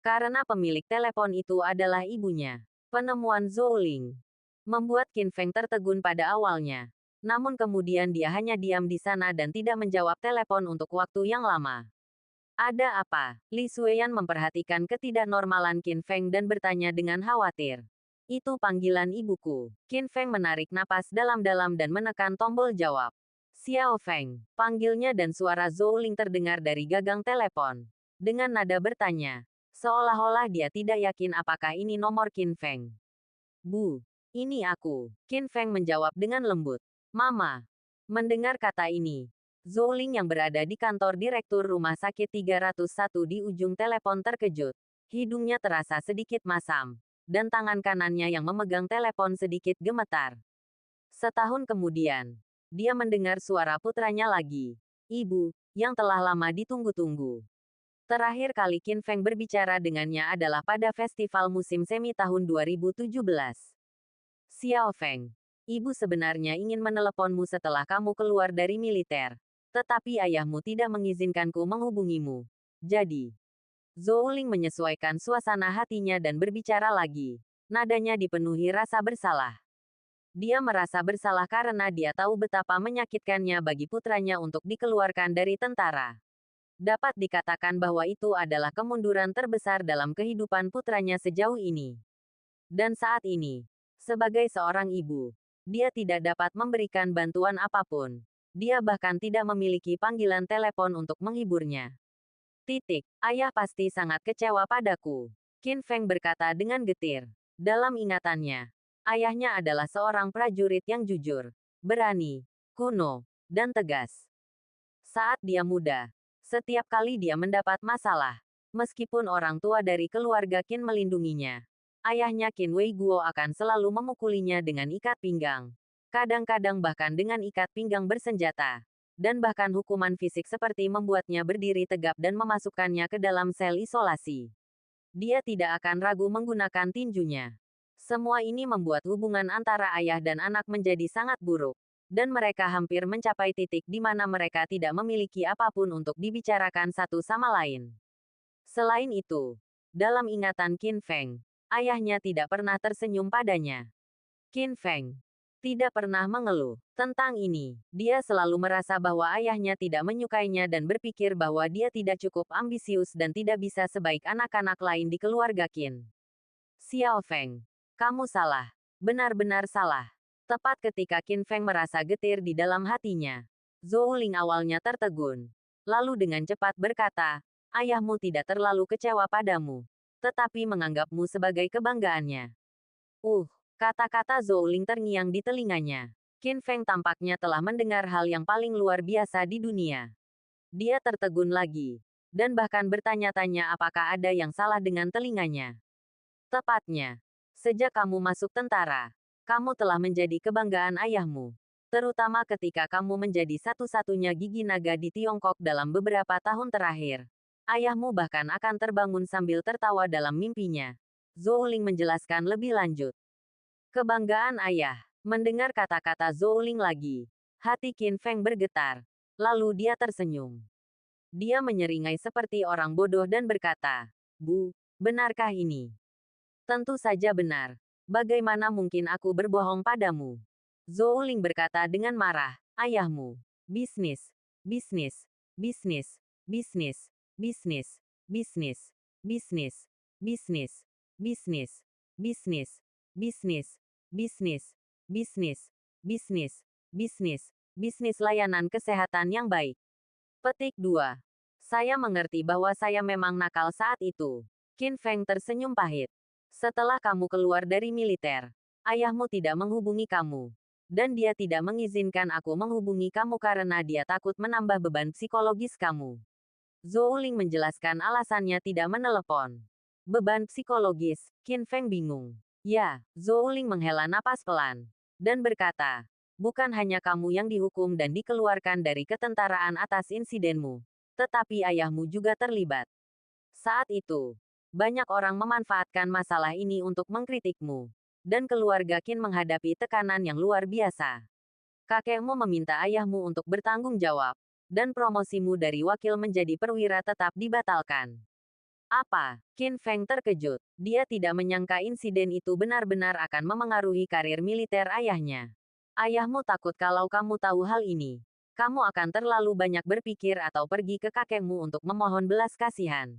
Karena pemilik telepon itu adalah ibunya. Penemuan Zhou Ling. Membuat Qin Feng tertegun pada awalnya. Namun kemudian dia hanya diam di sana dan tidak menjawab telepon untuk waktu yang lama. Ada apa? Li Xueyan memperhatikan ketidaknormalan Qin Feng dan bertanya dengan khawatir. Itu panggilan ibuku. Qin Feng menarik napas dalam-dalam dan menekan tombol jawab. Xiao Feng, panggilnya dan suara Zhou Ling terdengar dari gagang telepon. Dengan nada bertanya, seolah-olah dia tidak yakin apakah ini nomor Qin Feng. Bu, ini aku. Qin Feng menjawab dengan lembut. Mama. Mendengar kata ini, Zhou Ling yang berada di kantor direktur rumah sakit 301 di ujung telepon terkejut. Hidungnya terasa sedikit masam, dan tangan kanannya yang memegang telepon sedikit gemetar. Setahun kemudian, dia mendengar suara putranya lagi. Ibu, yang telah lama ditunggu-tunggu. Terakhir kali Qin Feng berbicara dengannya adalah pada festival musim semi tahun 2017. Xiao Feng, ibu sebenarnya ingin meneleponmu setelah kamu keluar dari militer. Tetapi ayahmu tidak mengizinkanku menghubungimu. Jadi, Zhou Ling menyesuaikan suasana hatinya dan berbicara lagi. Nadanya dipenuhi rasa bersalah. Dia merasa bersalah karena dia tahu betapa menyakitkannya bagi putranya untuk dikeluarkan dari tentara. Dapat dikatakan bahwa itu adalah kemunduran terbesar dalam kehidupan putranya sejauh ini. Dan saat ini, sebagai seorang ibu, dia tidak dapat memberikan bantuan apapun. Dia bahkan tidak memiliki panggilan telepon untuk menghiburnya. Ayah pasti sangat kecewa padaku. Qin Feng berkata dengan getir. Dalam ingatannya, ayahnya adalah seorang prajurit yang jujur, berani, kuno, dan tegas. Saat dia muda, setiap kali dia mendapat masalah, meskipun orang tua dari keluarga Qin melindunginya, ayahnya Qin Wei Guo akan selalu memukulinya dengan ikat pinggang. Kadang-kadang bahkan dengan ikat pinggang bersenjata. Dan bahkan hukuman fisik seperti membuatnya berdiri tegap dan memasukkannya ke dalam sel isolasi. Dia tidak akan ragu menggunakan tinjunya. Semua ini membuat hubungan antara ayah dan anak menjadi sangat buruk. Dan mereka hampir mencapai titik di mana mereka tidak memiliki apapun untuk dibicarakan satu sama lain. Selain itu, dalam ingatan Qin Feng, ayahnya tidak pernah tersenyum padanya. Qin Feng tidak pernah mengeluh tentang ini. Dia selalu merasa bahwa ayahnya tidak menyukainya dan berpikir bahwa dia tidak cukup ambisius dan tidak bisa sebaik anak-anak lain di keluarga Qin. Xiao Feng, kamu salah. Benar-benar salah. Tepat ketika Qin Feng merasa getir di dalam hatinya, Zhou Ling awalnya tertegun. Lalu dengan cepat berkata, ayahmu tidak terlalu kecewa padamu, tetapi menganggapmu sebagai kebanggaannya. Kata-kata Zhou Ling terngiang di telinganya. Qin Feng tampaknya telah mendengar hal yang paling luar biasa di dunia. Dia tertegun lagi, dan bahkan bertanya-tanya apakah ada yang salah dengan telinganya. Tepatnya, sejak kamu masuk tentara, kamu telah menjadi kebanggaan ayahmu. Terutama ketika kamu menjadi satu-satunya gigi naga di Tiongkok dalam beberapa tahun terakhir. Ayahmu bahkan akan terbangun sambil tertawa dalam mimpinya. Zhou Ling menjelaskan lebih lanjut. Kebanggaan ayah. Mendengar kata-kata Zhou Ling lagi, hati Qin Feng bergetar. Lalu dia tersenyum. Dia menyeringai seperti orang bodoh dan berkata, Bu, benarkah ini? Tentu saja benar. Bagaimana mungkin aku berbohong padamu? Zhou Ling berkata dengan marah, ayahmu. Bisnis, bisnis, bisnis, bisnis, bisnis, bisnis, bisnis, bisnis, bisnis, bisnis, bisnis. Bisnis, bisnis, bisnis, bisnis, bisnis layanan kesehatan yang baik. Petik 2. Saya mengerti bahwa saya memang nakal saat itu. Qin Feng tersenyum pahit. Setelah kamu keluar dari militer, ayahmu tidak menghubungi kamu. Dan dia tidak mengizinkan aku menghubungi kamu karena dia takut menambah beban psikologis kamu. Zhou Ling menjelaskan alasannya tidak menelepon. Beban psikologis, Qin Feng bingung. Ya, Zhou Ling menghela napas pelan, dan berkata, bukan hanya kamu yang dihukum dan dikeluarkan dari ketentaraan atas insidenmu, tetapi ayahmu juga terlibat. Saat itu, banyak orang memanfaatkan masalah ini untuk mengkritikmu, dan keluarga Qin menghadapi tekanan yang luar biasa. Kakekmu meminta ayahmu untuk bertanggung jawab, dan promosimu dari wakil menjadi perwira tetap dibatalkan. Apa? Qin Feng terkejut. Dia tidak menyangka insiden itu benar-benar akan memengaruhi karir militer ayahnya. Ayahmu takut kalau kamu tahu hal ini. Kamu akan terlalu banyak berpikir atau pergi ke kakekmu untuk memohon belas kasihan.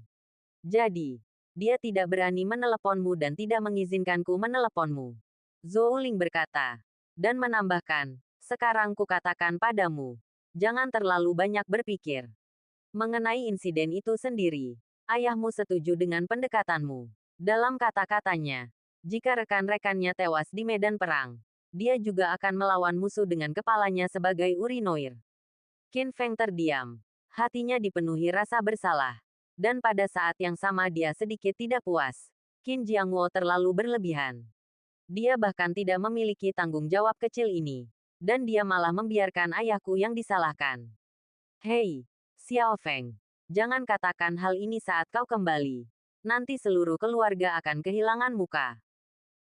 Jadi, dia tidak berani meneleponmu dan tidak mengizinkanku meneleponmu. Zhou Ling berkata. Dan menambahkan, sekarang kukatakan padamu, jangan terlalu banyak berpikir mengenai insiden itu sendiri. Ayahmu setuju dengan pendekatanmu. Dalam kata-katanya, jika rekan-rekannya tewas di medan perang, dia juga akan melawan musuh dengan kepalanya sebagai urinoir. Qin Feng terdiam. Hatinya dipenuhi rasa bersalah. Dan pada saat yang sama dia sedikit tidak puas. Qin Jiangwo terlalu berlebihan. Dia bahkan tidak memiliki tanggung jawab kecil ini. Dan dia malah membiarkan ayahku yang disalahkan. Hei, Xiao Feng. Jangan katakan hal ini saat kau kembali. Nanti seluruh keluarga akan kehilangan muka.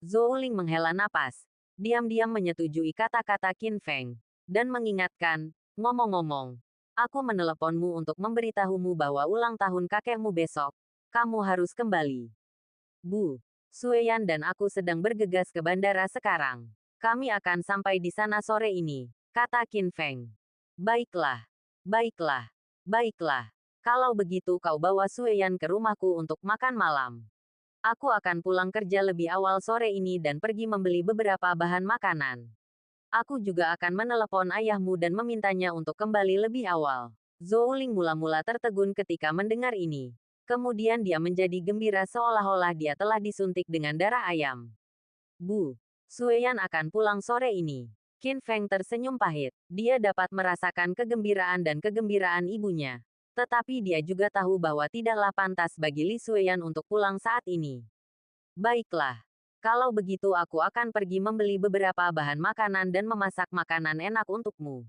Zhou Ling menghela napas. Diam-diam menyetujui kata-kata Qin Feng. Dan mengingatkan, ngomong-ngomong, aku meneleponmu untuk memberitahumu bahwa ulang tahun kakekmu besok. Kamu harus kembali. Bu, Sueyan dan aku sedang bergegas ke bandara sekarang. Kami akan sampai di sana sore ini, kata Qin Feng. Baiklah. Baiklah. Baiklah. Kalau begitu kau bawa Sueyan ke rumahku untuk makan malam. Aku akan pulang kerja lebih awal sore ini dan pergi membeli beberapa bahan makanan. Aku juga akan menelepon ayahmu dan memintanya untuk kembali lebih awal. Zhou Ling mula-mula tertegun ketika mendengar ini. Kemudian dia menjadi gembira seolah-olah dia telah disuntik dengan darah ayam. Bu, Sueyan akan pulang sore ini. Qin Feng tersenyum pahit. Dia dapat merasakan kegembiraan dan kegembiraan ibunya. Tetapi dia juga tahu bahwa tidaklah pantas bagi Li Sueyan untuk pulang saat ini. Baiklah. Kalau begitu aku akan pergi membeli beberapa bahan makanan dan memasak makanan enak untukmu.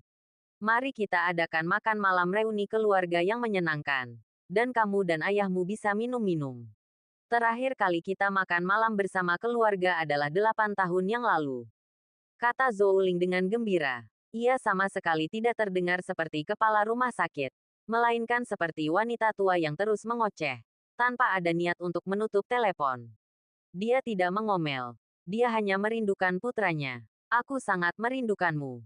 Mari kita adakan makan malam reuni keluarga yang menyenangkan. Dan kamu dan ayahmu bisa minum-minum. Terakhir kali kita makan malam bersama keluarga adalah 8 tahun yang lalu. Kata Zhou Ling dengan gembira. Ia sama sekali tidak terdengar seperti kepala rumah sakit. Melainkan seperti wanita tua yang terus mengoceh, tanpa ada niat untuk menutup telepon. Dia tidak mengomel. Dia hanya merindukan putranya. Aku sangat merindukanmu.